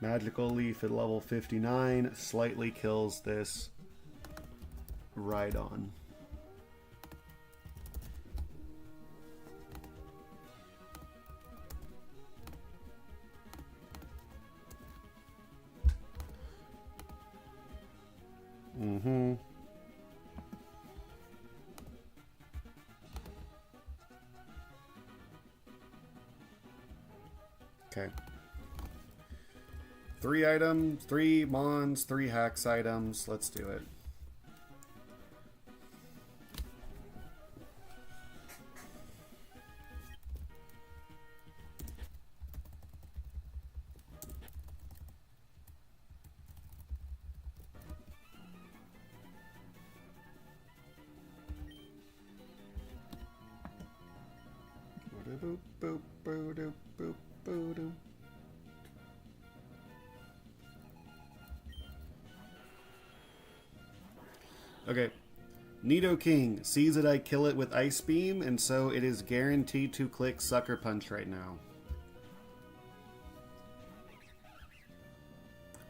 Magical Leaf at level 59 slightly kills this Rhydon. Okay. 3 items, 3 Mons, 3 Hacks items. Let's do it. Boop, boop, boop, boop, boop, boop, boop. Okay. Nidoking sees that I kill it with Ice Beam, and so it is guaranteed to click Sucker Punch right now.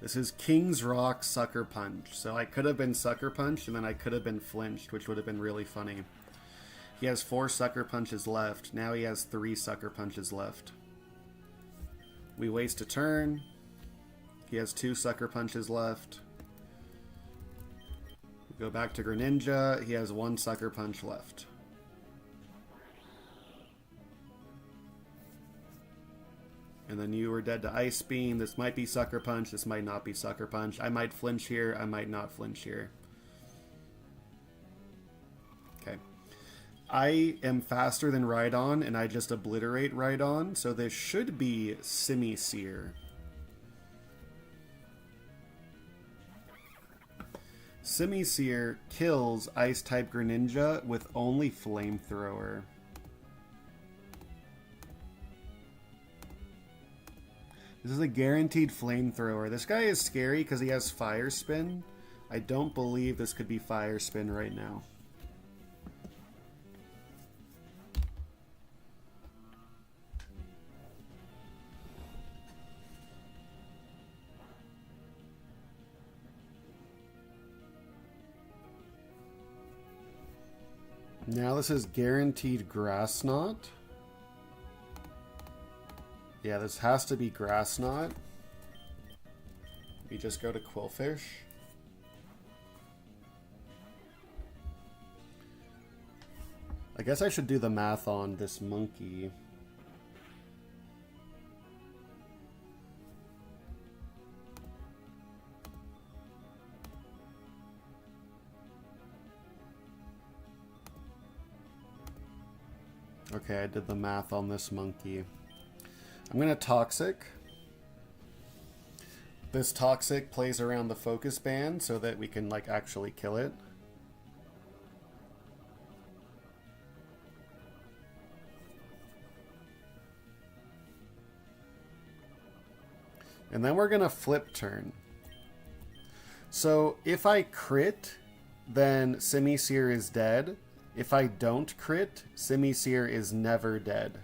This is King's Rock Sucker Punch. So I could have been Sucker Punched, and then I could have been flinched, which would have been really funny. He has 4 Sucker Punches left. Now he has 3 Sucker Punches left. We waste a turn. He has 2 Sucker Punches left. We go back to Greninja. He has 1 Sucker Punch left. And then you were dead to Ice Beam. This might be Sucker Punch. This might not be Sucker Punch. I might flinch here. I might not flinch here. Okay. I am faster than Rhydon, and I just obliterate Rhydon, so this should be Simisear. Simisear kills Ice-type Greninja with only Flamethrower. This is a guaranteed Flamethrower. This guy is scary because he has Fire Spin. I don't believe this could be Fire Spin right now. Now this is guaranteed Grass Knot. Yeah, this has to be Grass Knot. We just go to Quillfish. I guess I should do the math on this monkey. Okay, I did the math on this monkey. I'm gonna Toxic. This Toxic plays around the focus band so that we can like actually kill it. And then we're gonna flip turn. So if I crit, then Simisear is dead. If I don't crit, Simisear is never dead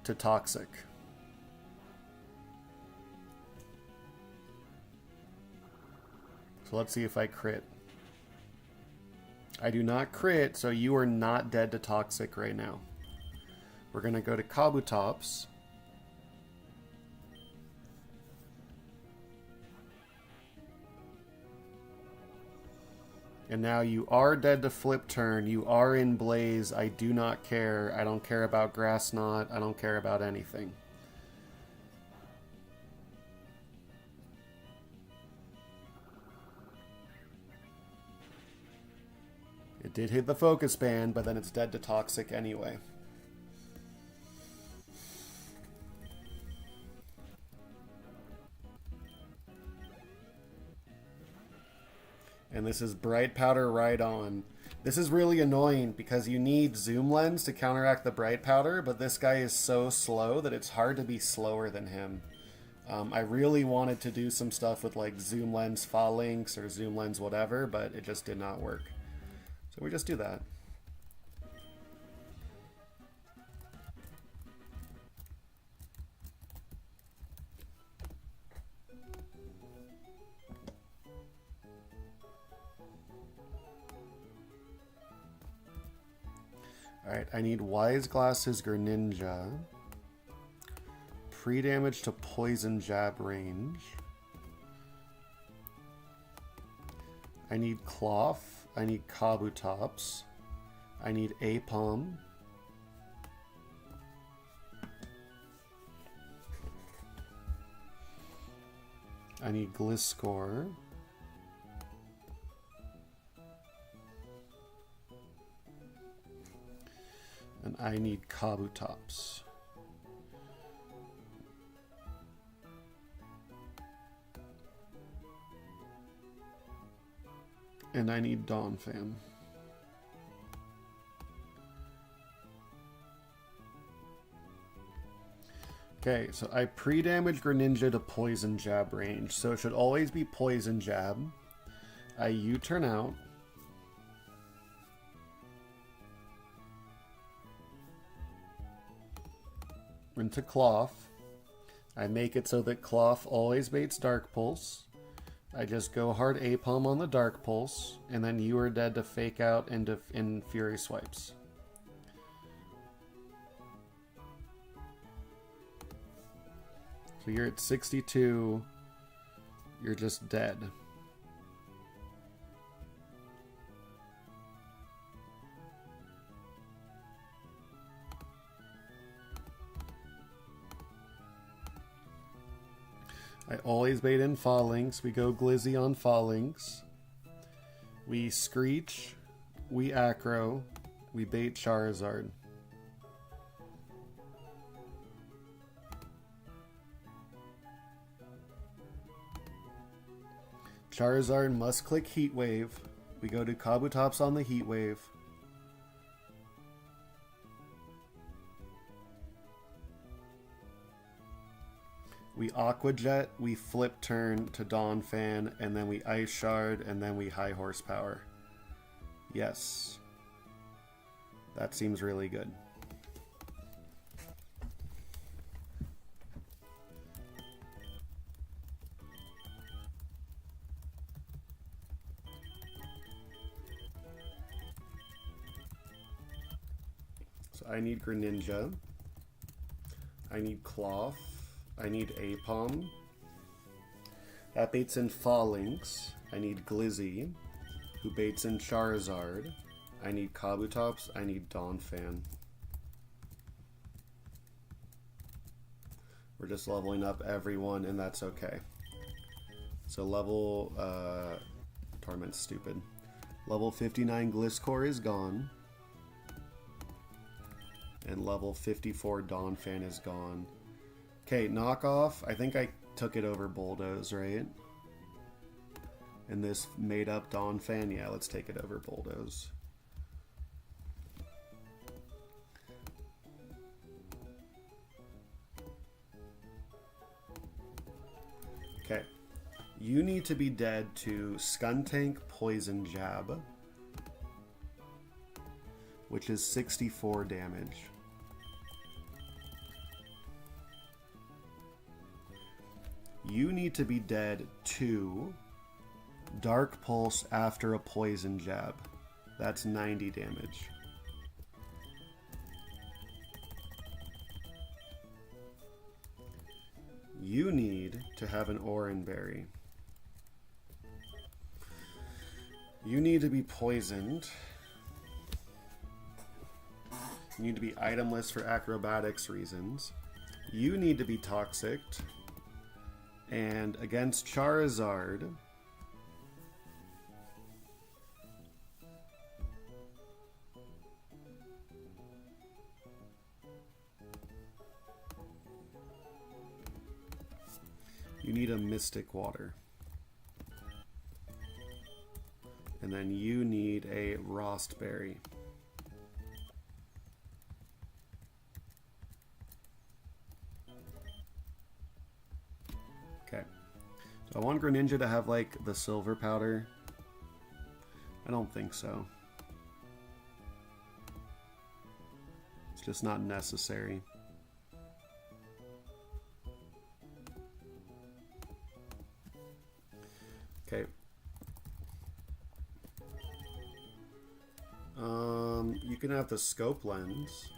to Toxic. So let's see if I crit. I do not crit, so you are not dead to Toxic right now. We're going to go to Kabutops. And now you are dead to Flip Turn. You are in Blaze. I do not care. I don't care about Grass Knot. I don't care about anything. It did hit the focus band, but then it's dead to Toxic anyway. And this is Bright Powder right on. This is really annoying because you need Zoom Lens to counteract the Bright Powder, but this guy is so slow that it's hard to be slower than him. I really wanted to do some stuff with like Zoom Lens Phalanx or Zoom Lens whatever, but it just did not work. So we just do that. Alright, I need Wise Glasses Greninja. Pre-damage to Poison Jab range. I need Cloth. I need Kabutops. I need Apom. I need Gliscor. And I need Kabutops. And I need Donphan. Okay, so I pre-damage Greninja to Poison Jab range, so it should always be Poison Jab. I U-turn out. Into Cloth. I make it so that Cloth always baits Dark Pulse. I just go hard Apom on the Dark Pulse, and then you are dead to Fake Out in Fury Swipes. So you're at 62, you're just dead. I always bait in Phalanx. We go Glizzy on Phalanx. We Screech. We Acro. We bait Charizard. Charizard must click Heat Wave. We go to Kabutops on the Heat Wave. We Aqua Jet, we Flip Turn to Donphan, and then we Ice Shard, and then we High Horsepower. Yes. That seems really good. So I need Greninja. I need Cloth. I need Apom. That baits in Phalanx. I need Glizzy, who baits in Charizard. I need Kabutops. I need Donphan. We're just leveling up everyone, and that's okay. So level... Torment's stupid. Level 59 Gliscor is gone. And level 54 Donphan is gone. Okay, knockoff. I think I took it over Bulldoze, right? And this made up Donphan. Yeah, let's take it over Bulldoze. Okay. You need to be dead to Skuntank Poison Jab, which is 64 damage. You need to be dead to Dark Pulse after a Poison Jab. That's 90 damage. You need to have an Oran Berry. You need to be poisoned. You need to be itemless for acrobatics reasons. You need to be toxic. And against Charizard, you need a Mystic Water. And then you need a Rost Berry. Okay. So I want Greninja to have like the silver powder. I don't think so. It's just not necessary. Okay. You can have the scope lens.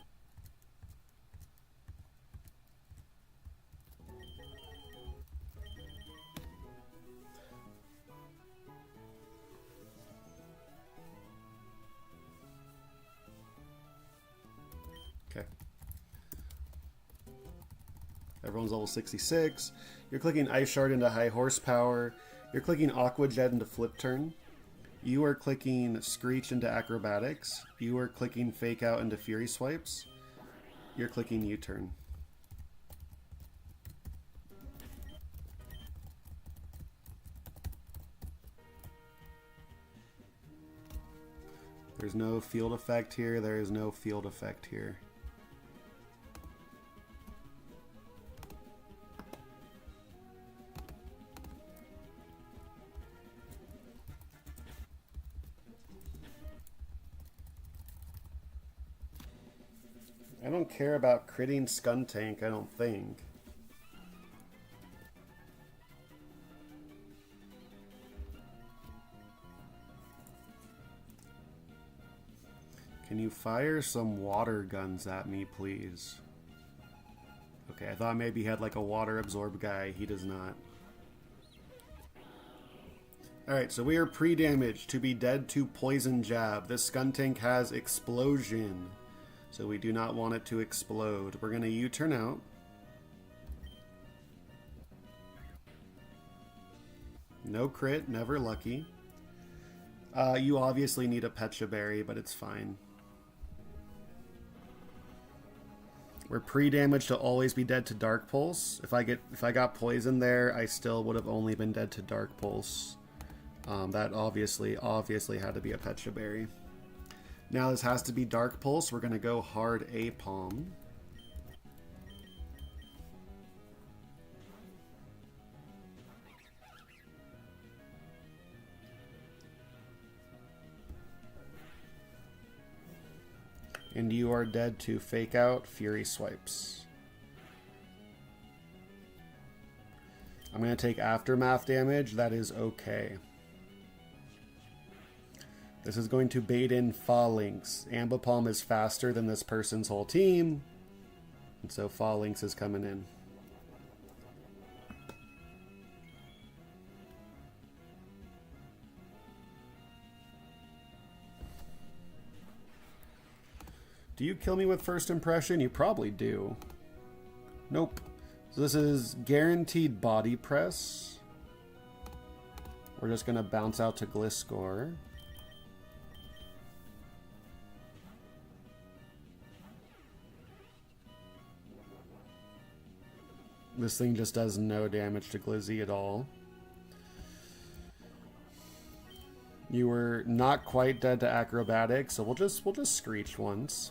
Okay. Everyone's level 66. You're clicking Ice Shard into high horsepower. You're clicking Aqua Jet into flip turn. You are clicking Screech into acrobatics. You are clicking Fake Out into Fury Swipes. You're clicking U-turn. There's no field effect here. There is no field effect here. I don't care about critting Skuntank, I don't think. Can you fire some water guns at me, please? Okay, I thought maybe he had like a water absorb guy. He does not. Alright, so we are pre-damaged to be dead to Poison Jab. This Skuntank has Explosion. So we do not want it to explode. We're going to U-turn out. No crit, never lucky. You obviously need a Pecha Berry, but it's fine. We're pre-damaged to always be dead to Dark Pulse. If I got poison there, I still would have only been dead to Dark Pulse. That obviously had to be a Pecha Berry. Now this has to be Dark Pulse. We're going to go hard A-Palm. And you are dead to Fake Out, Fury Swipes. I'm going to take Aftermath damage. That is okay. This is going to bait in Phalanx. Ambipom is faster than this person's whole team. And so Phalanx is coming in. Do you kill me with first impression? You probably do. Nope. So this is guaranteed body press. We're just going to bounce out to Gliscor. This thing just does no damage to Glizzy at all. You were not quite dead to acrobatics, so we'll just screech once.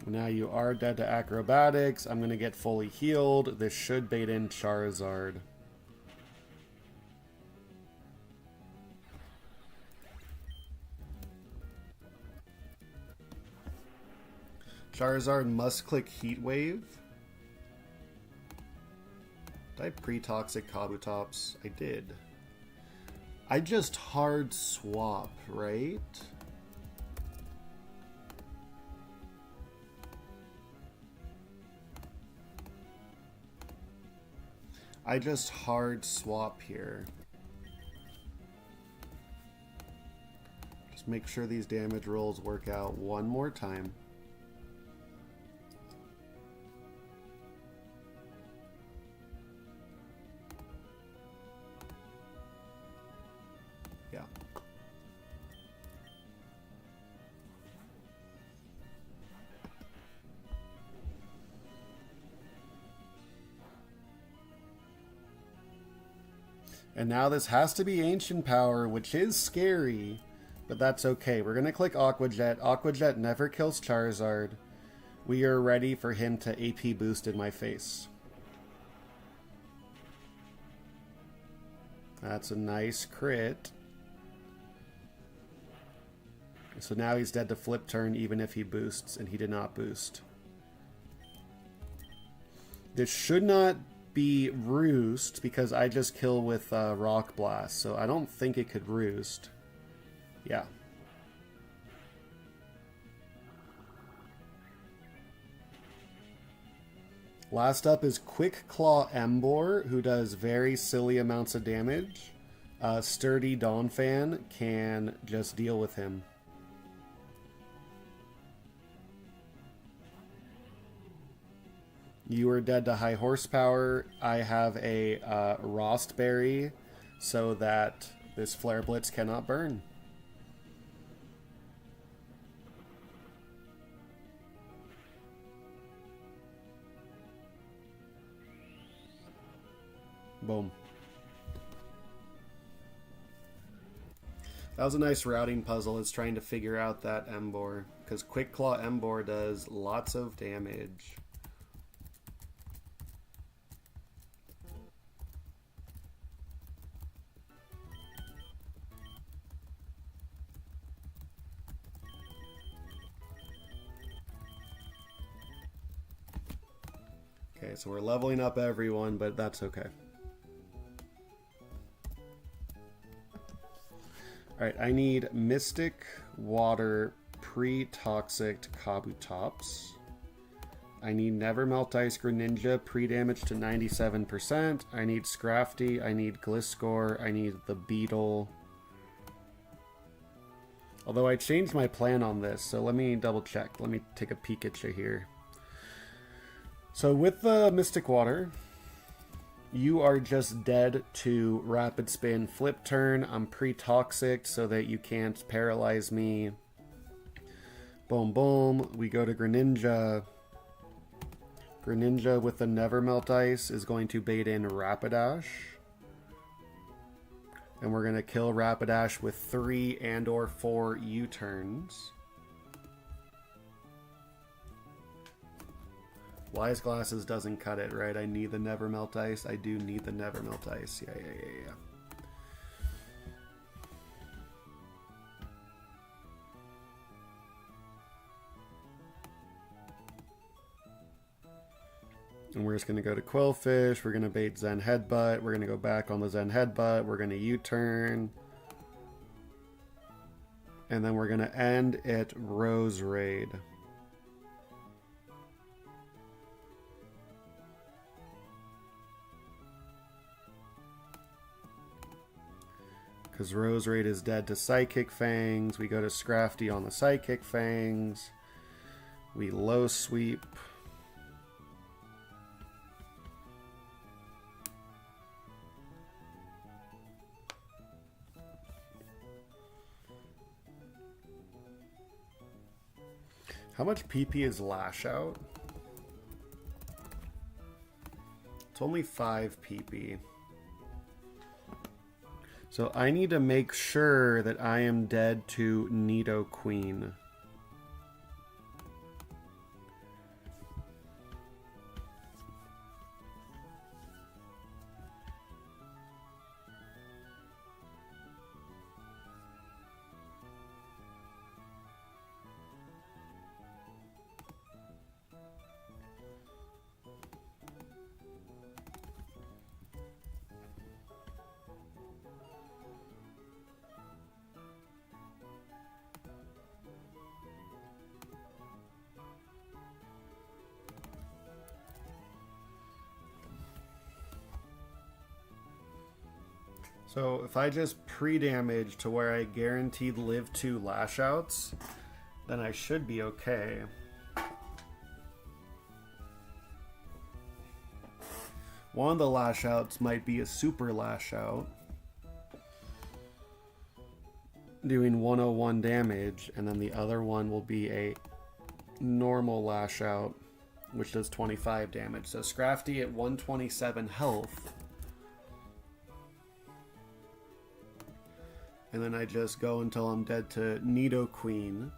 Now you are dead to acrobatics. I'm gonna get fully healed. This should bait in Charizard. Charizard must click Heat Wave. Did I pre-toxic Kabutops? I did. I just hard swap, right? I just hard swap here. Just make sure these damage rolls work out one more time. Yeah. And now this has to be Ancient Power, which is scary, but that's okay. We're going to click Aqua Jet. Aqua Jet never kills Charizard. We are ready for him to AP boost in my face. That's a nice crit. So now he's dead to Flip Turn even if he boosts, and he did not boost. This should not be Roost because I just kill with Rock Blast, so I don't think it could Roost. Yeah. Last up is Quick Claw Emboar, who does very silly amounts of damage. Sturdy Donphan can just deal with him. You are dead to high horsepower. I have a Rostberry so that this Flare Blitz cannot burn. Boom. That was a nice routing puzzle. It's trying to figure out that Emboar, because Quick Claw Emboar does lots of damage. Okay, so we're leveling up everyone, but that's okay. Alright, I need Mystic Water pre-toxic Kabutops. I need Never Melt Ice Greninja pre-damage to 97%. I need Scrafty, I need Gliscor, I need the Beetle. Although I changed my plan on this, so let me double check. Let me take a peek at you here. So with the Mystic Water, you are just dead to Rapid Spin Flip Turn. I'm pre-toxic so that you can't paralyze me. Boom, boom. We go to Greninja. Greninja with the Never Melt Ice is going to bait in Rapidash. And we're going to kill Rapidash with 3 and or 4 U-turns. Wise Glasses doesn't cut it, right? I need the Never Melt Ice. I do need the Never Melt Ice. Yeah. And we're just going to go to Quillfish. We're going to bait Zen Headbutt. We're going to go back on the Zen Headbutt. We're going to U-turn. And then we're going to end at Rose Raid. Because Roserade is dead to Psychic Fangs. We go to Scrafty on the Psychic Fangs. We low sweep. How much PP is Lash Out? It's only 5 PP. So I need to make sure that I am dead to Nidoqueen. So if I just pre-damage to where I guaranteed live 2 lash outs, then I should be okay. One of the lash outs might be a super lash out, doing 101 damage, and then the other one will be a normal lash out, which does 25 damage. So Scrafty at 127 health. And then I just go until I'm dead to Nidoqueen.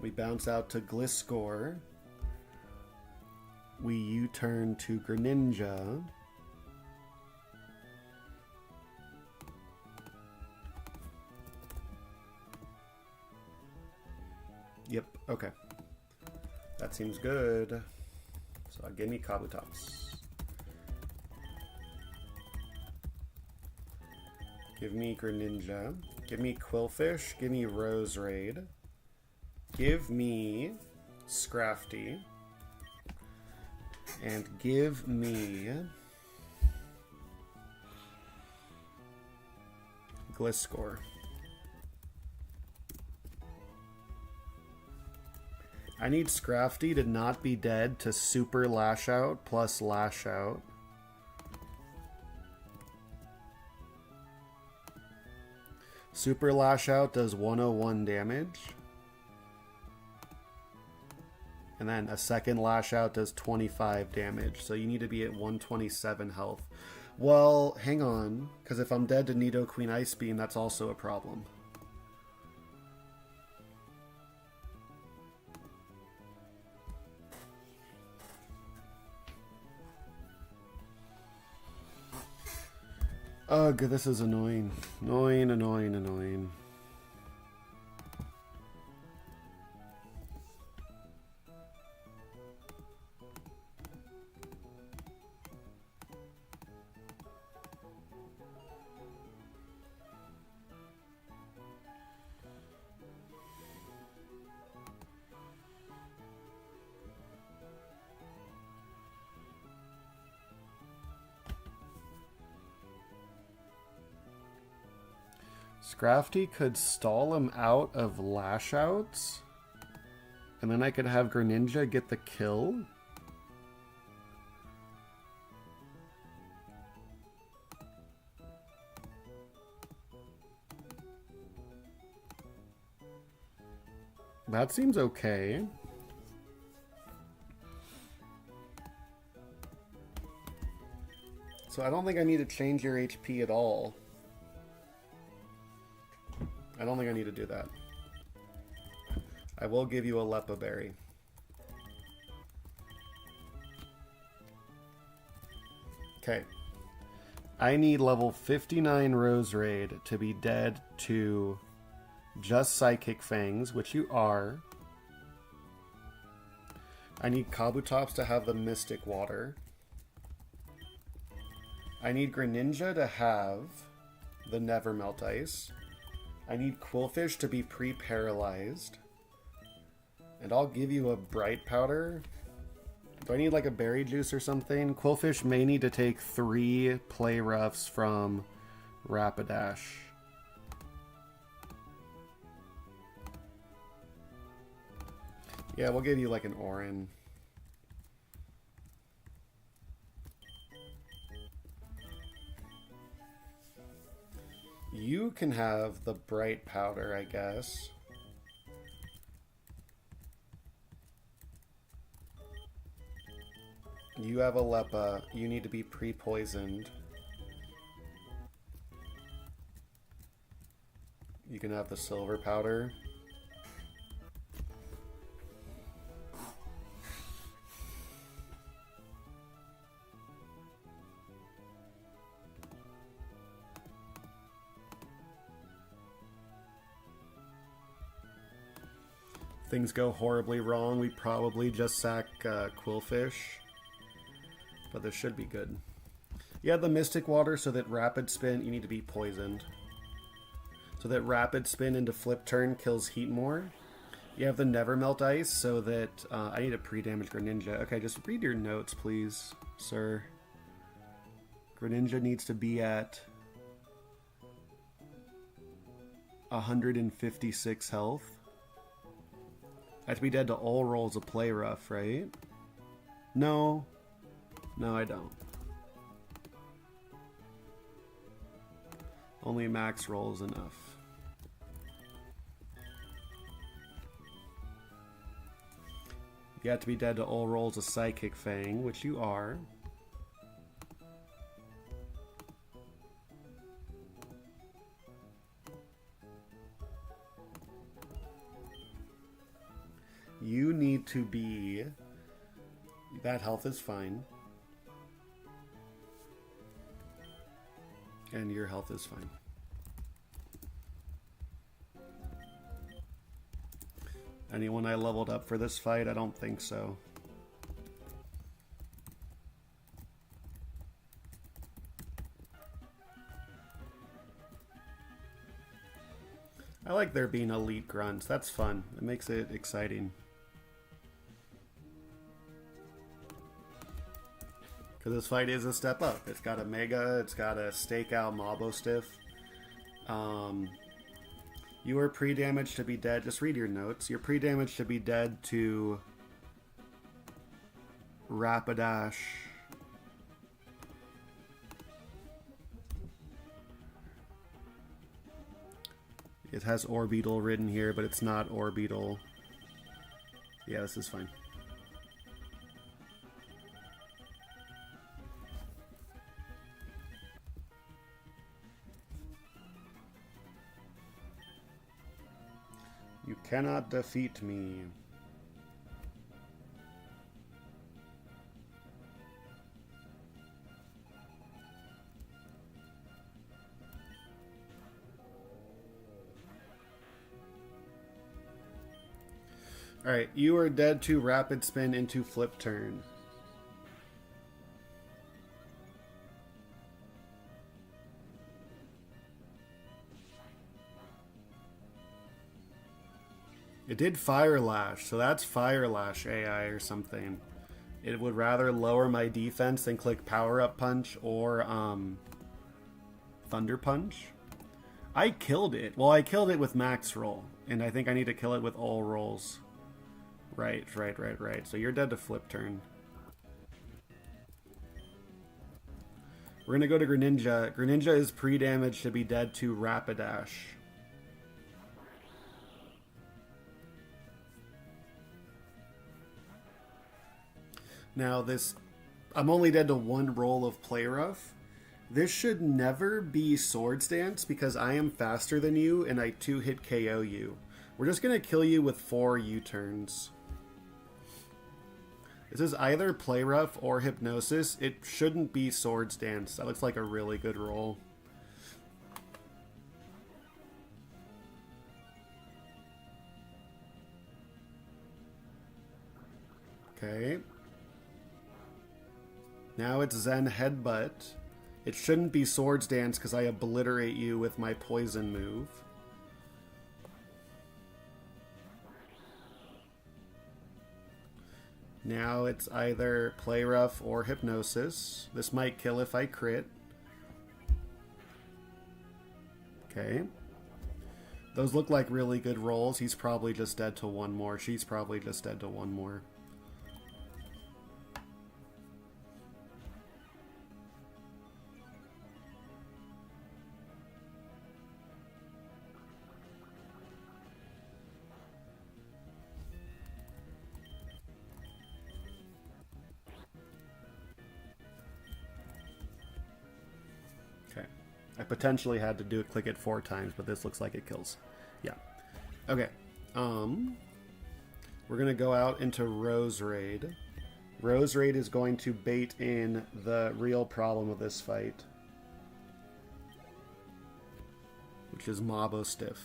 We bounce out to Gliscor. We U-turn to Greninja. Yep, okay. That seems good. So give me Kabutops. Give me Greninja. Give me Quillfish. Give me Roserade. Give me Scrafty. And give me Gliscor. I need Scrafty to not be dead to Super Lash Out plus Lash Out. Super Lash Out does 101 damage. And then a second Lash Out does 25 damage. So you need to be at 127 health. Well, hang on. Because if I'm dead to Nidoqueen Ice Beam, that's also a problem. Ugh, this is annoying. Annoying. Scrafty could stall him out of Lash Outs, and then I could have Greninja get the kill. That seems okay. So I don't think I need to change your HP at all. I don't think I need to do that. I will give you a Lepa Berry. Okay. I need level 59 Roserade to be dead to just Psychic Fangs, which you are. I need Kabutops to have the Mystic Water. I need Greninja to have the Never Melt Ice. I need Quillfish to be pre-paralyzed. And I'll give you a Bright Powder. Do I need like a berry juice or something? Quillfish may need to take 3 play roughs from Rapidash. Yeah, we'll give you like an Orin. You can have the bright powder, I guess. You have a Leppa. You need to be pre-poisoned. You can have the silver powder. Things go horribly wrong, we probably just sack Quillfish. But this should be good. You have the Mystic Water so that Rapid Spin, you need to be poisoned. So that Rapid Spin into Flip Turn kills Heatmore. You have the Never Melt Ice so that... I need to pre-damage Greninja. Okay, just read your notes, please, sir. Greninja needs to be at 156 health. I have to be dead to all rolls of Play Rough, right? No. No, I don't. Only max roll is enough. You have to be dead to all rolls of Psychic Fang, which you are. You need to be... That health is fine. And your health is fine. Anyone I leveled up for this fight? I don't think so. I like there being elite grunts. That's fun. It makes it exciting. Because this fight is a step up. It's got a Mega, it's got a Stakeout Mobostiff. You are pre-damaged to be dead. Just read your notes. You're pre-damaged to be dead to Rapidash. It has Orbeetle written here, but it's not Orbeetle. Yeah, this is fine. You cannot defeat me. Alright, you are dead to Rapid Spin into Flip Turn. It did Fire Lash, so that's Fire Lash AI or something. It would rather lower my defense than click Power Up Punch or Thunder Punch. I killed it. Well, I killed it with Max Roll, and I think I need to kill it with all rolls. Right. So you're dead to Flip Turn. We're gonna go to Greninja. Greninja is pre-damaged to be dead to Rapidash. Now this, I'm only dead to one roll of Play Rough. This should never be Swords Dance because I am faster than you and I 2-hit KO you. We're just going to kill you with 4 U-turns. This is either Play Rough or Hypnosis. It shouldn't be Swords Dance. That looks like a really good roll. Okay. Now it's Zen Headbutt. It shouldn't be Swords Dance because I obliterate you with my poison move. Now it's either Play Rough or Hypnosis. This might kill if I crit. Okay. Those look like really good rolls. He's probably just dead to one more. She's probably just dead to one more. Okay. I potentially had to click it 4 times, but this looks like it kills. Yeah. Okay. We're going to go out into Rose Raid. Rose Raid is going to bait in the real problem of this fight, which is Mobostiff.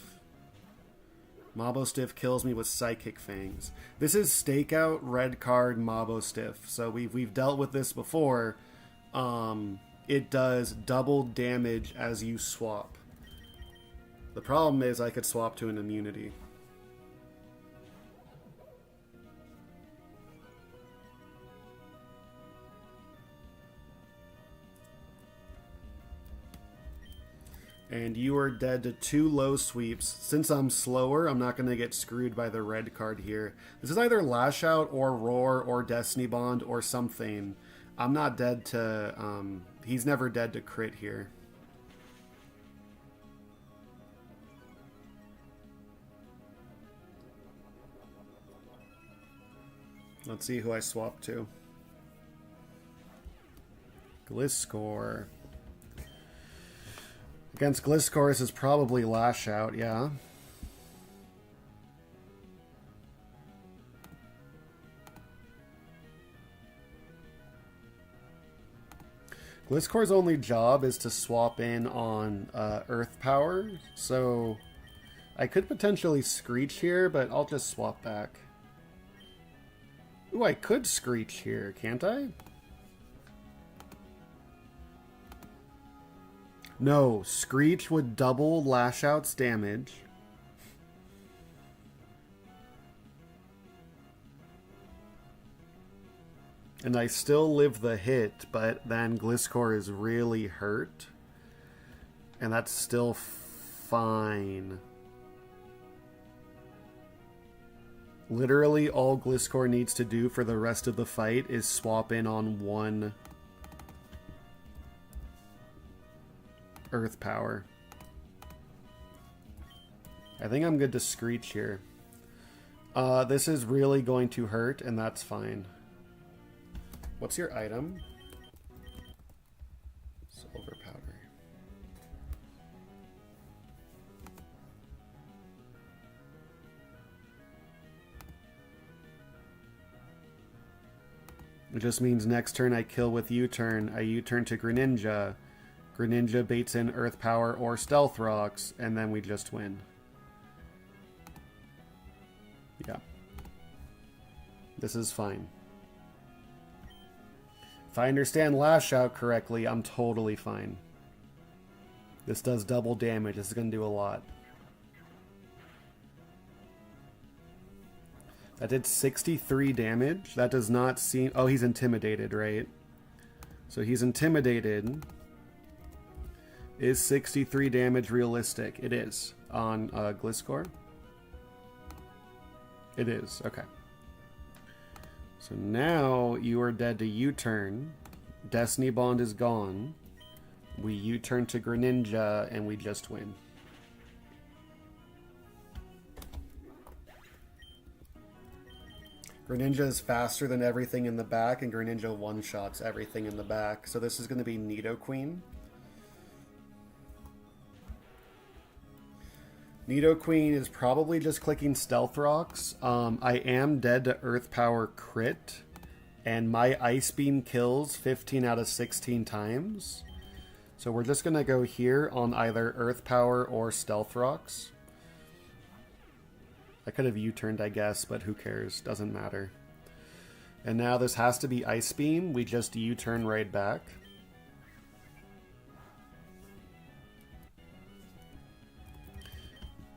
Mobostiff kills me with Psychic Fangs. This is Stakeout, red card, Mobostiff. So we've dealt with this before. It does double damage as you swap. The problem is I could swap to an immunity. And you are dead to 2 low sweeps. Since I'm slower, I'm not going to get screwed by the red card here. This is either Lash Out or Roar or Destiny Bond or something. I'm not dead to... he's never dead to crit here. Let's see who I swap to. Gliscor. Against Gliscor, this is probably Lash Out, yeah. Gliscor's only job is to swap in on Earth Power, so I could potentially Screech here, but I'll just swap back. Ooh, I could Screech here, can't I? No, Screech would double Lash Out's damage. And I still live the hit, but then Gliscor is really hurt. And that's still fine. Literally all Gliscor needs to do for the rest of the fight is swap in on 1 Earth Power. I think I'm good to Screech here. This is really going to hurt, and that's fine. What's your item? Silver powder. It just means next turn I kill with U-turn. I U-turn to Greninja. Greninja baits in Earth Power or Stealth Rocks, and then we just win. Yeah. This is fine. If I understand Lash Out correctly, I'm totally fine. This does double damage. This is going to do a lot. That did 63 damage. That does not seem... Oh, he's intimidated, right? So he's intimidated. Is 63 damage realistic? It is. On Gliscor? It is. Okay. So now you are dead to U-turn. Destiny Bond is gone. We U-turn to Greninja and we just win. Greninja is faster than everything in the back, and Greninja one-shots everything in the back. So this is going to be Nidoqueen. Nidoqueen is probably just clicking Stealth Rocks. I am dead to Earth Power crit, and my Ice Beam kills 15 out of 16 times. So we're just going to go here on either Earth Power or Stealth Rocks. I could have U-turned, I guess, but who cares? Doesn't matter. And now this has to be Ice Beam. We just U-turn right back.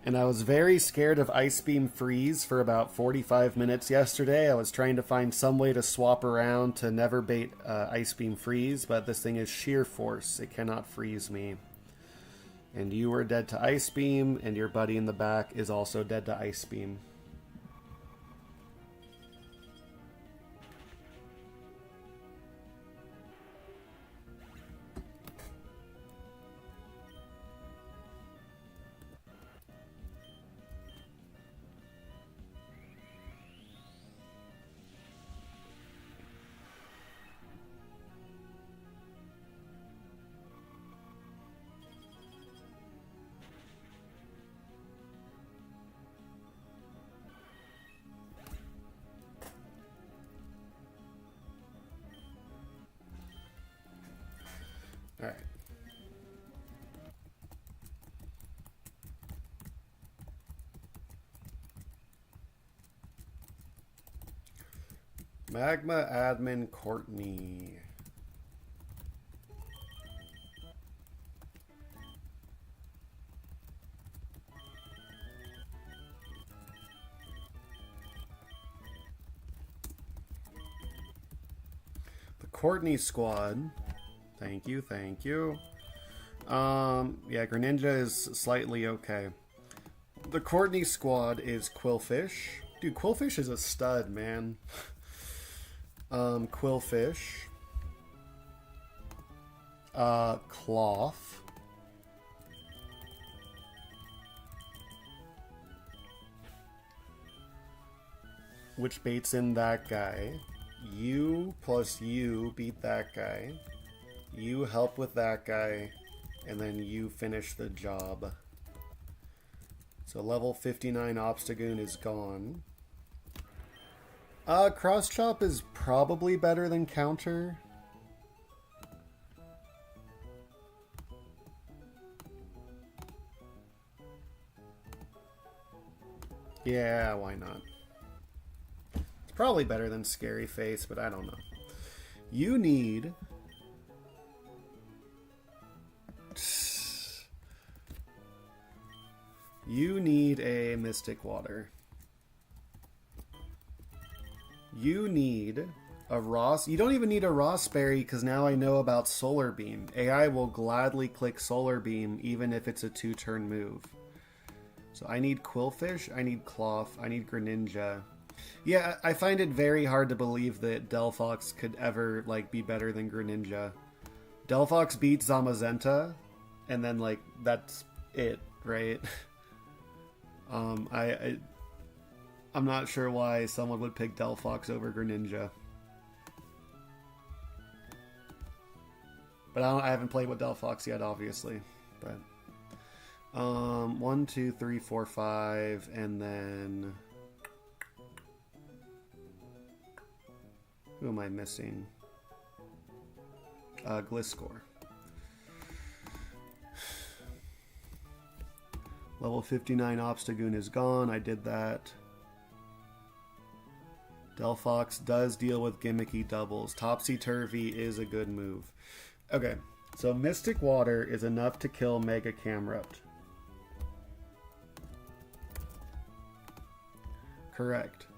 And I was very scared of Ice Beam Freeze for about 45 minutes yesterday. I was trying to find some way to swap around to never bait Ice Beam Freeze, but this thing is sheer force. It cannot freeze me. And you are dead to Ice Beam, and your buddy in the back is also dead to Ice Beam. All right. Magma admin Courtney. The Courtney squad. Thank you, thank you. Yeah, Greninja is slightly okay. The Courtney squad is Quillfish. Dude, Quillfish is a stud, man. Quillfish. Cloth. Which baits in that guy. You plus you beat that guy. You help with that guy. And then you finish the job. So level 59 Obstagoon is gone. Cross Chop is probably better than Counter. Yeah, why not? It's probably better than Scary Face, but I don't know. You need... You need a Mystic Water. You need a Ross. You don't even need a Ross Berry because now I know about Solar Beam. AI will gladly click Solar Beam even if it's a 2-turn move. So I need Quillfish, I need Cloth, I need Greninja. Yeah, I find it very hard to believe that Delphox could ever like be better than Greninja. Delphox beats Zamazenta, and then like that's it, right? I'm not sure why someone would pick Delphox over Greninja. But I haven't played with Delphox yet, obviously. But 1, 2, 3, 4, 5, and then who am I missing? Gliscor. Level 59 Obstagoon is gone. I did that. Delphox does deal with gimmicky doubles. Topsy-Turvy is a good move. Okay, so Mystic Water is enough to kill Mega Camerupt. Correct.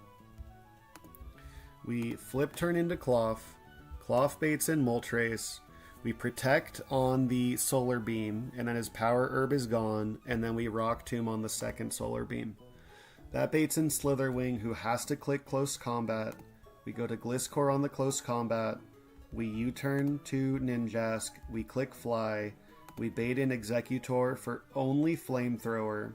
We flip turn into Cloth. Cloth baits in Moltres. We protect on the Solar Beam, and then his Power Herb is gone, and then we Rock Tomb on the second Solar Beam. That baits in Slitherwing, who has to click Close Combat. We go to Gliscor on the Close Combat. We U-turn to Ninjask. We click Fly. We bait in Executor for only Flamethrower.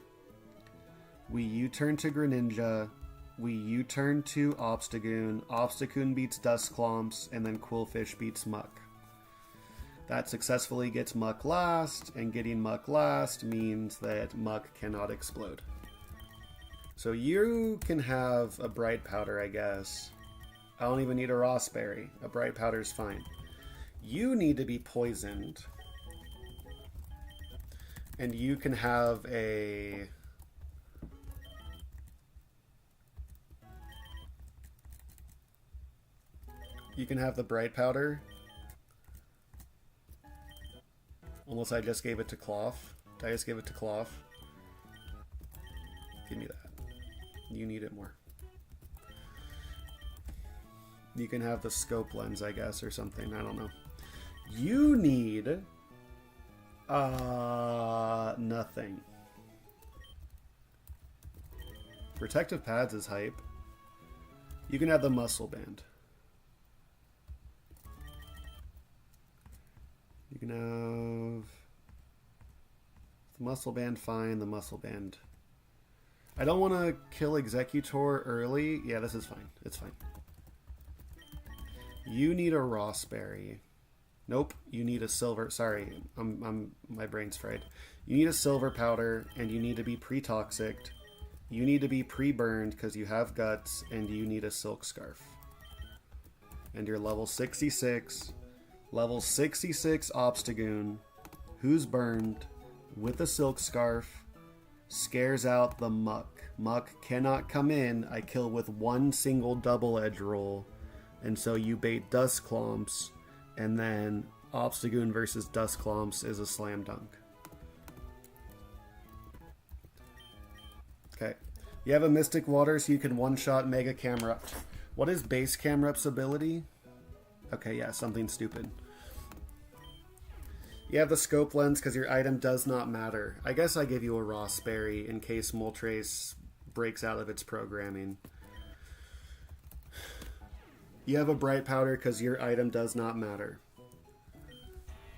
We U-turn to Greninja. We U-turn to Obstagoon. Obstagoon beats Dusclomps, and then Quillfish beats Muck. That successfully gets Muck last, and getting Muck last means that Muck cannot explode. So you can have a Bright Powder, I guess. I don't even need a Ross Berry. A Bright Powder is fine. You need to be poisoned. And you can have a... You can have the Bright Powder. Unless I just gave it to Cloth. Did I just give it to Cloth? Give me that. You need it more. You can have the Scope Lens, I guess, or something. I don't know. You need Nothing. Protective pads is hype. You can have the muscle band. You can have the muscle band, fine, the muscle band. I don't want to kill Executor early. Yeah, this is fine. It's fine. You need a Rossberry. Nope, you need a silver. Sorry, my brain's fried. You need a silver powder, and you need to be pre-toxicked. You need to be pre-burned because you have guts, and you need a silk scarf. And you're level 66. Level 66 Obstagoon, who's burned, with a silk scarf, scares out the muck. Muck cannot come in. I kill with one single double edge roll. And so you bait Dusclomps, and then Obstagoon versus Dusclomps is a slam dunk. Okay. You have a Mystic Water, so you can one-shot Mega Camerupt. What is base Camrupt's ability? Okay, yeah, something stupid. You have the Scope Lens because your item does not matter. I guess I give you a Rossberry in case Moltres breaks out of its programming. You have a Bright Powder because your item does not matter.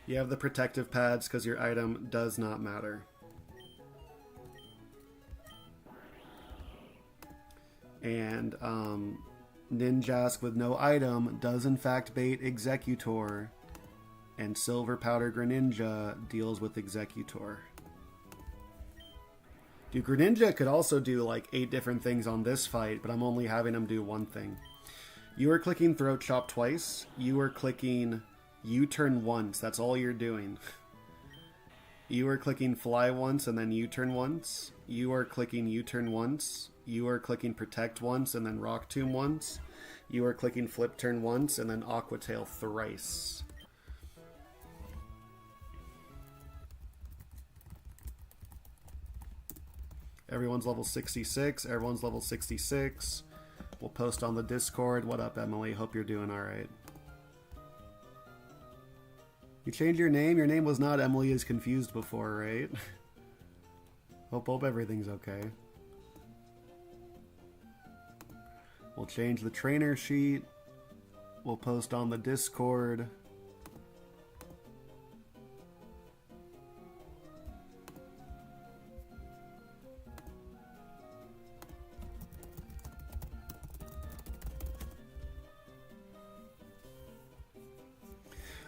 You have the Protective Pads because your item does not matter. And Ninjask with no item does in fact bait Executor. And Silver Powder Greninja deals with Executor. Dude, Greninja could also do like 8 different things on this fight, but I'm only having him do one thing. You are clicking Throat Chop twice. You are clicking U-turn once. That's all you're doing. You are clicking Fly once and then U-turn once. You are clicking U-turn once. You are clicking Protect once and then Rock Tomb once. You are clicking Flip Turn once and then Aqua Tail thrice. Everyone's level 66. Everyone's level 66. We'll post on the Discord. What up, Emily? Hope you're doing alright. You changed your name? Your name was not Emily is Confused before, right? Hope everything's okay. We'll change the trainer sheet. We'll post on the Discord.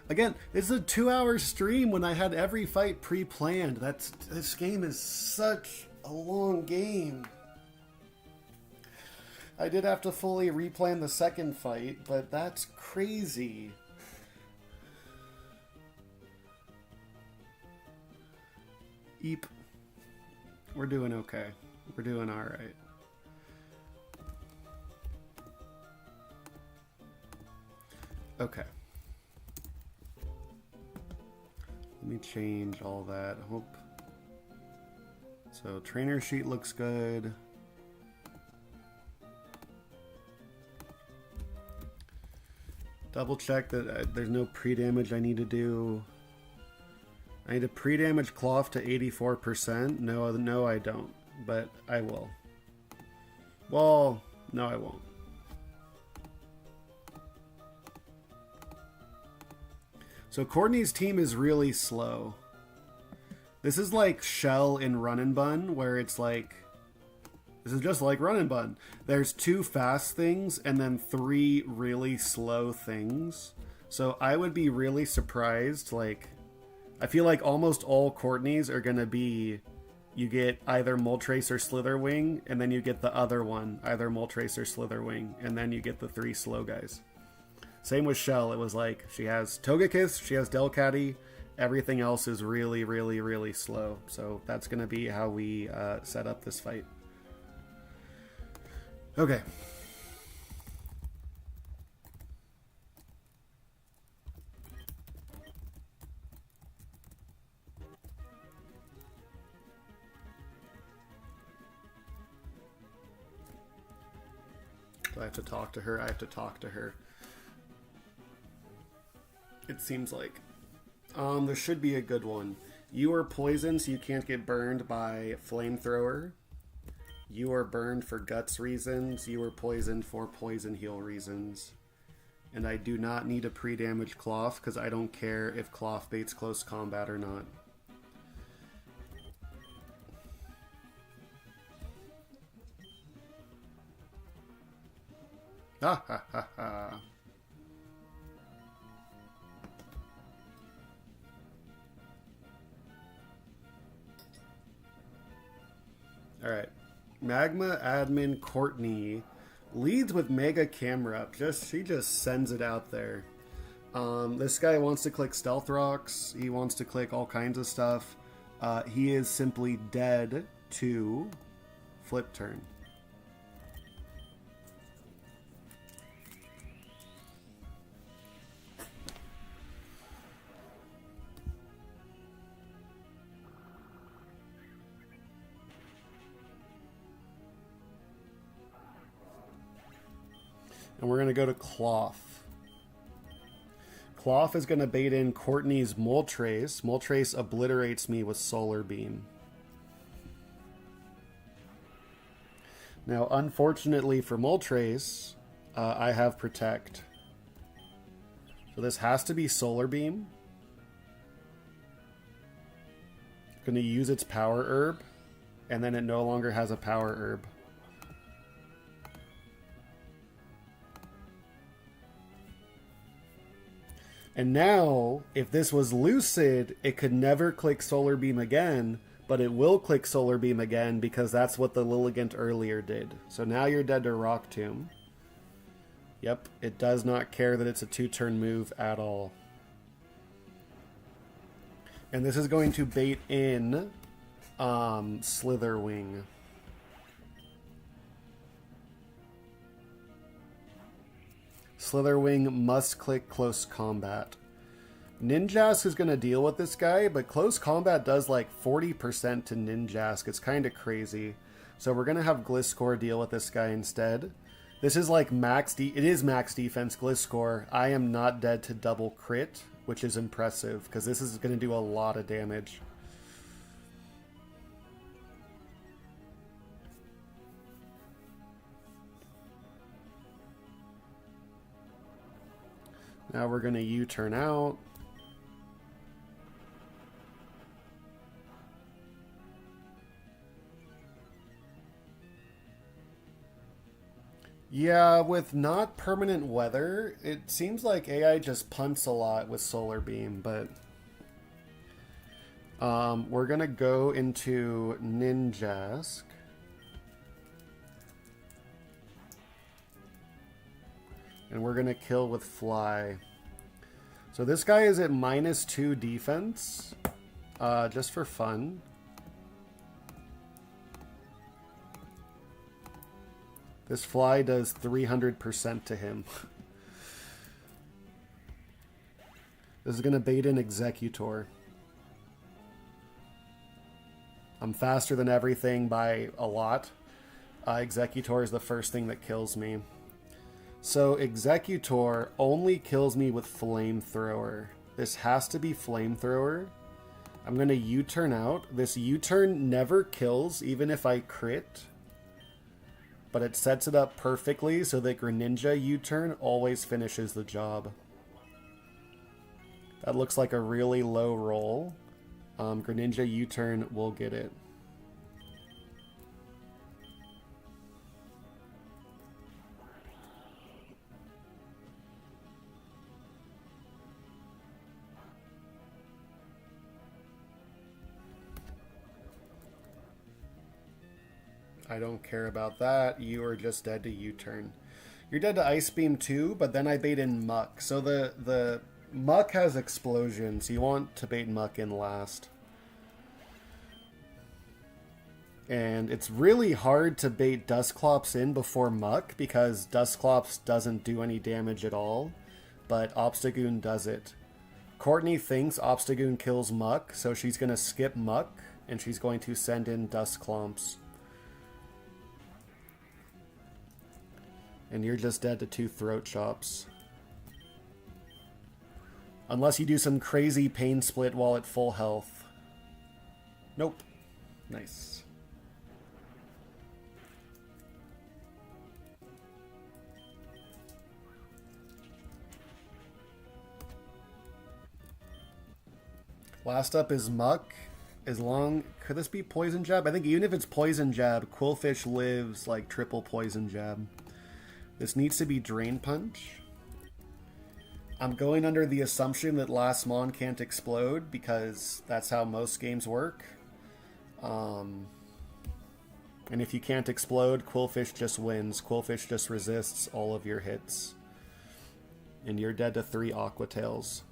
Again, this is a 2-hour stream when I had every fight pre-planned. This game is such a long game. I did have to fully replan the second fight, but that's crazy. Eep. We're doing okay. We're doing alright. Okay. Let me change all that. Hope. So trainer sheet looks good. Double check that there's no pre-damage I need to do. I need to pre-damage Cloth to 84%. No, I don't. But I will. Well, no, I won't. So Courtney's team is really slow. This is like Shell in Run and Bun, where it's like... This is just like Run and Bun. There's 2 fast things and then 3 really slow things. So I would be really surprised. Like, I feel like almost all Courtneys are going to be... You get either Moltres or Slitherwing, and then you get the other one, either Moltres or Slitherwing, and then you get the 3 slow guys. Same with Shell. It was like, she has Togekiss, she has Delcatty, everything else is really, really, really slow. So that's going to be how we set up this fight. Okay. I have to talk to her. I have to talk to her. It seems like. There should be a good one. You are poisoned, so you can't get burned by flamethrower. You are burned for guts reasons. You are poisoned for poison heal reasons. And I do not need a pre-damage cloth because I don't care if cloth baits close combat or not. Ha ha ha ha. Alright. Magma admin Courtney leads with mega camera up. She just sends it out there. This guy wants to click stealth rocks. He wants to click all kinds of stuff. He is simply dead to flip turn. And we're going to go to Cloth. Cloth is going to bait in Courtney's Moltres. Moltres obliterates me with Solar Beam. Now, unfortunately for Moltres, I have Protect. So this has to be Solar Beam. Going to use its Power Herb, and then it no longer has a Power Herb. And now, if this was Lucid, it could never click Solar Beam again, but it will click Solar Beam again because that's what the Lilligant earlier did. So now you're dead to Rock Tomb. Yep, it does not care that it's a 2-turn move at all. And this is going to bait in Slitherwing. Slitherwing must click Close Combat. Ninjask is going to deal with this guy, but Close Combat does like 40% to Ninjask. It's kind of crazy. So we're going to have Gliscor deal with this guy instead. This is like it is max defense Gliscor. I am not dead to double crit, which is impressive because this is going to do a lot of damage. Now we're going to U-turn out. Yeah, with not permanent weather, it seems like AI just punts a lot with Solar Beam, but we're going to go into Ninjask. And we're going to kill with Fly. So this guy is at -2 defense. Just for fun. This Fly does 300% to him. This is going to bait in Executor. I'm faster than everything by a lot. Executor is the first thing that kills me. So Executor only kills me with Flamethrower. This has to be Flamethrower. I'm going to U-turn out. This U-turn never kills, even if I crit. But it sets it up perfectly so that Greninja U-turn always finishes the job. That looks like a really low roll. Greninja U-turn will get it. I don't care about that. You are just dead to U-turn. You're dead to Ice Beam too, but then I bait in Muck. So the Muck has Explosion, so you want to bait Muck in last. And it's really hard to bait Dusclops in before Muck, because Dusclops doesn't do any damage at all, but Obstagoon does it. Courtney thinks Obstagoon kills Muck, so she's going to skip Muck, and she's going to send in Dusclops. And you're just dead to 2 Throat Chops. Unless you do some crazy Pain Split while at full health. Nope. Nice. Last up is Muck. Could this be Poison Jab? I think even if it's Poison Jab, Quillfish lives like triple Poison Jab. This needs to be Drain Punch. I'm going under the assumption that Last Mon can't explode because that's how most games work. And if you can't explode, Quillfish just wins. Quillfish just resists all of your hits. And you're dead to 3 Aqua Tails.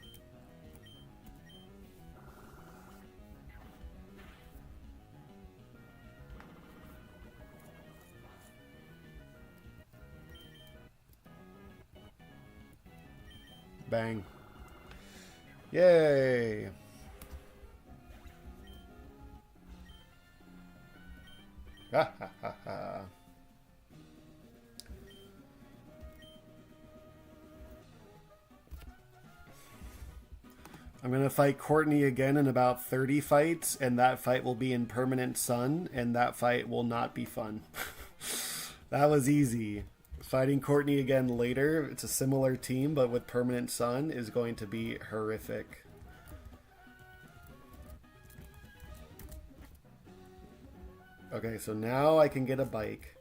Bang. Yay! Ha ha ha ha. I'm gonna fight Courtney again in about 30 fights, and that fight will be in Permanent Sun, and that fight will not be fun. That was easy. Fighting Courtney again later, it's a similar team, but with Permanent Sun, is going to be horrific. Okay, so now I can get a bike.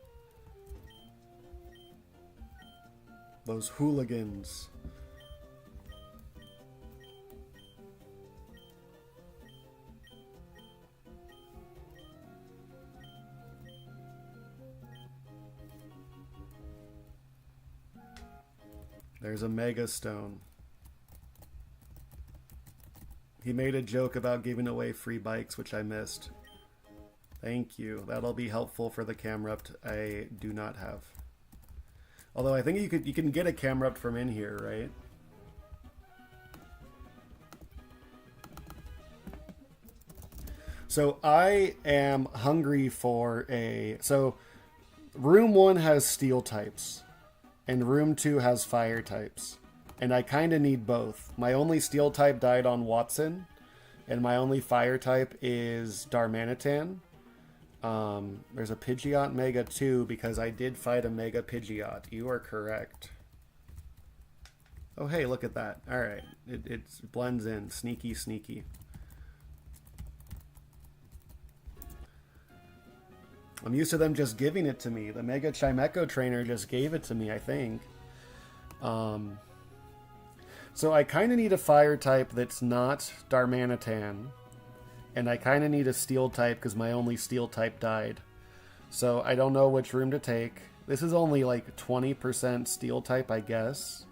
Those hooligans. There's a Mega Stone. He made a joke about giving away free bikes, which I missed. Thank you. That'll be helpful for the Camrupt I do not have. Although I think you can get a Camrupt from in here, right? So I am hungry for a... So Room 1 has Steel types. And Room 2 has Fire types. And I kind of need both. My only Steel type died on Watson. And my only Fire type is Darmanitan. There's a Pidgeot Mega too, because I did fight a Mega Pidgeot. You are correct. Oh hey, look at that. Alright, it blends in. Sneaky, sneaky. I'm used to them just giving it to me. The Mega Chimecho trainer just gave it to me, I think. So I kind of need a Fire type that's not Darmanitan. And I kind of need a Steel type because my only Steel type died. So I don't know which room to take. This is only like 20% Steel type, I guess.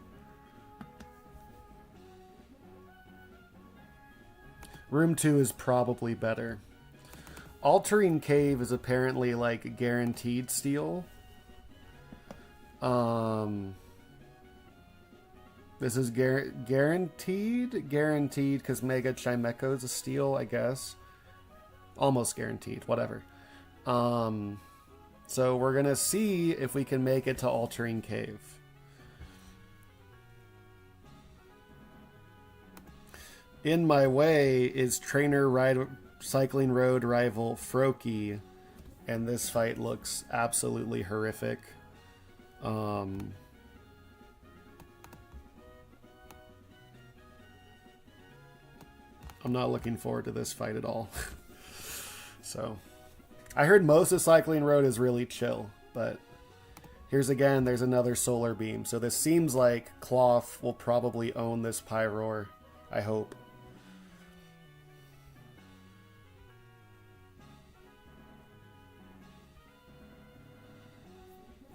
Room 2 is probably better. Altering Cave is apparently like guaranteed Steel. This is guaranteed because Mega Chimecho is a Steel, I guess. Almost guaranteed, whatever. So we're gonna see if we can make it to Altering Cave. In my way is Cycling Road rival Froakie, and this fight looks absolutely horrific. I'm not looking forward to this fight at all. So, I heard most of Cycling Road is really chill, but there's another Solar Beam. So this seems like Cloth will probably own this Pyroar, I hope.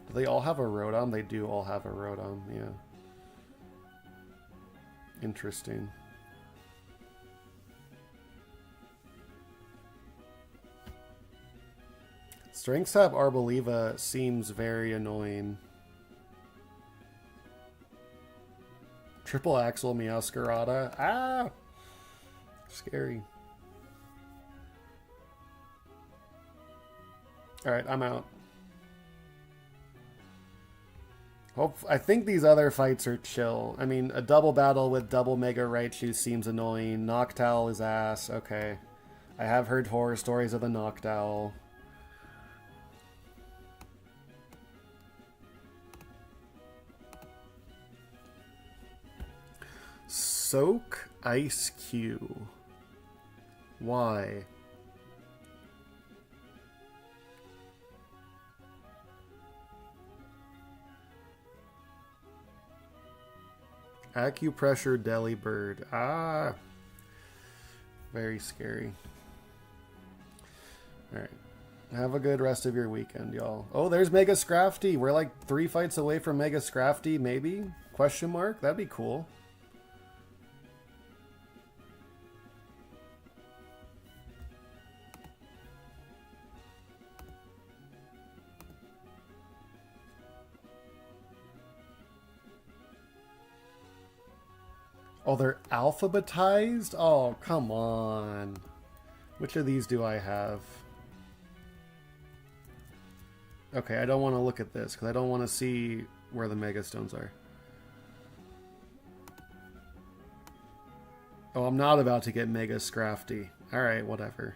Do they all have a Rotom? They do all have a Rotom, yeah. Interesting. Strength Sap Arboliva seems very annoying. Triple Axle Meowscarada. Ah! Scary. Alright, I'm out. I think these other fights are chill. I mean, a double battle with double Mega Raichu seems annoying. Noctowl is ass. Okay. I have heard horror stories of the Noctowl. Soak Ice Cube. Why? Acupressure Delibird. Ah. Very scary. Alright. Have a good rest of your weekend, y'all. Oh, there's Mega Scrafty. We're like 3 fights away from Mega Scrafty, maybe? Question mark? That'd be cool. Oh, they're alphabetized? Oh, come on. Which of these do I have? Okay, I don't want to look at this because I don't want to see where the Mega Stones are. Oh, I'm not about to get Mega Scrafty. Alright, whatever.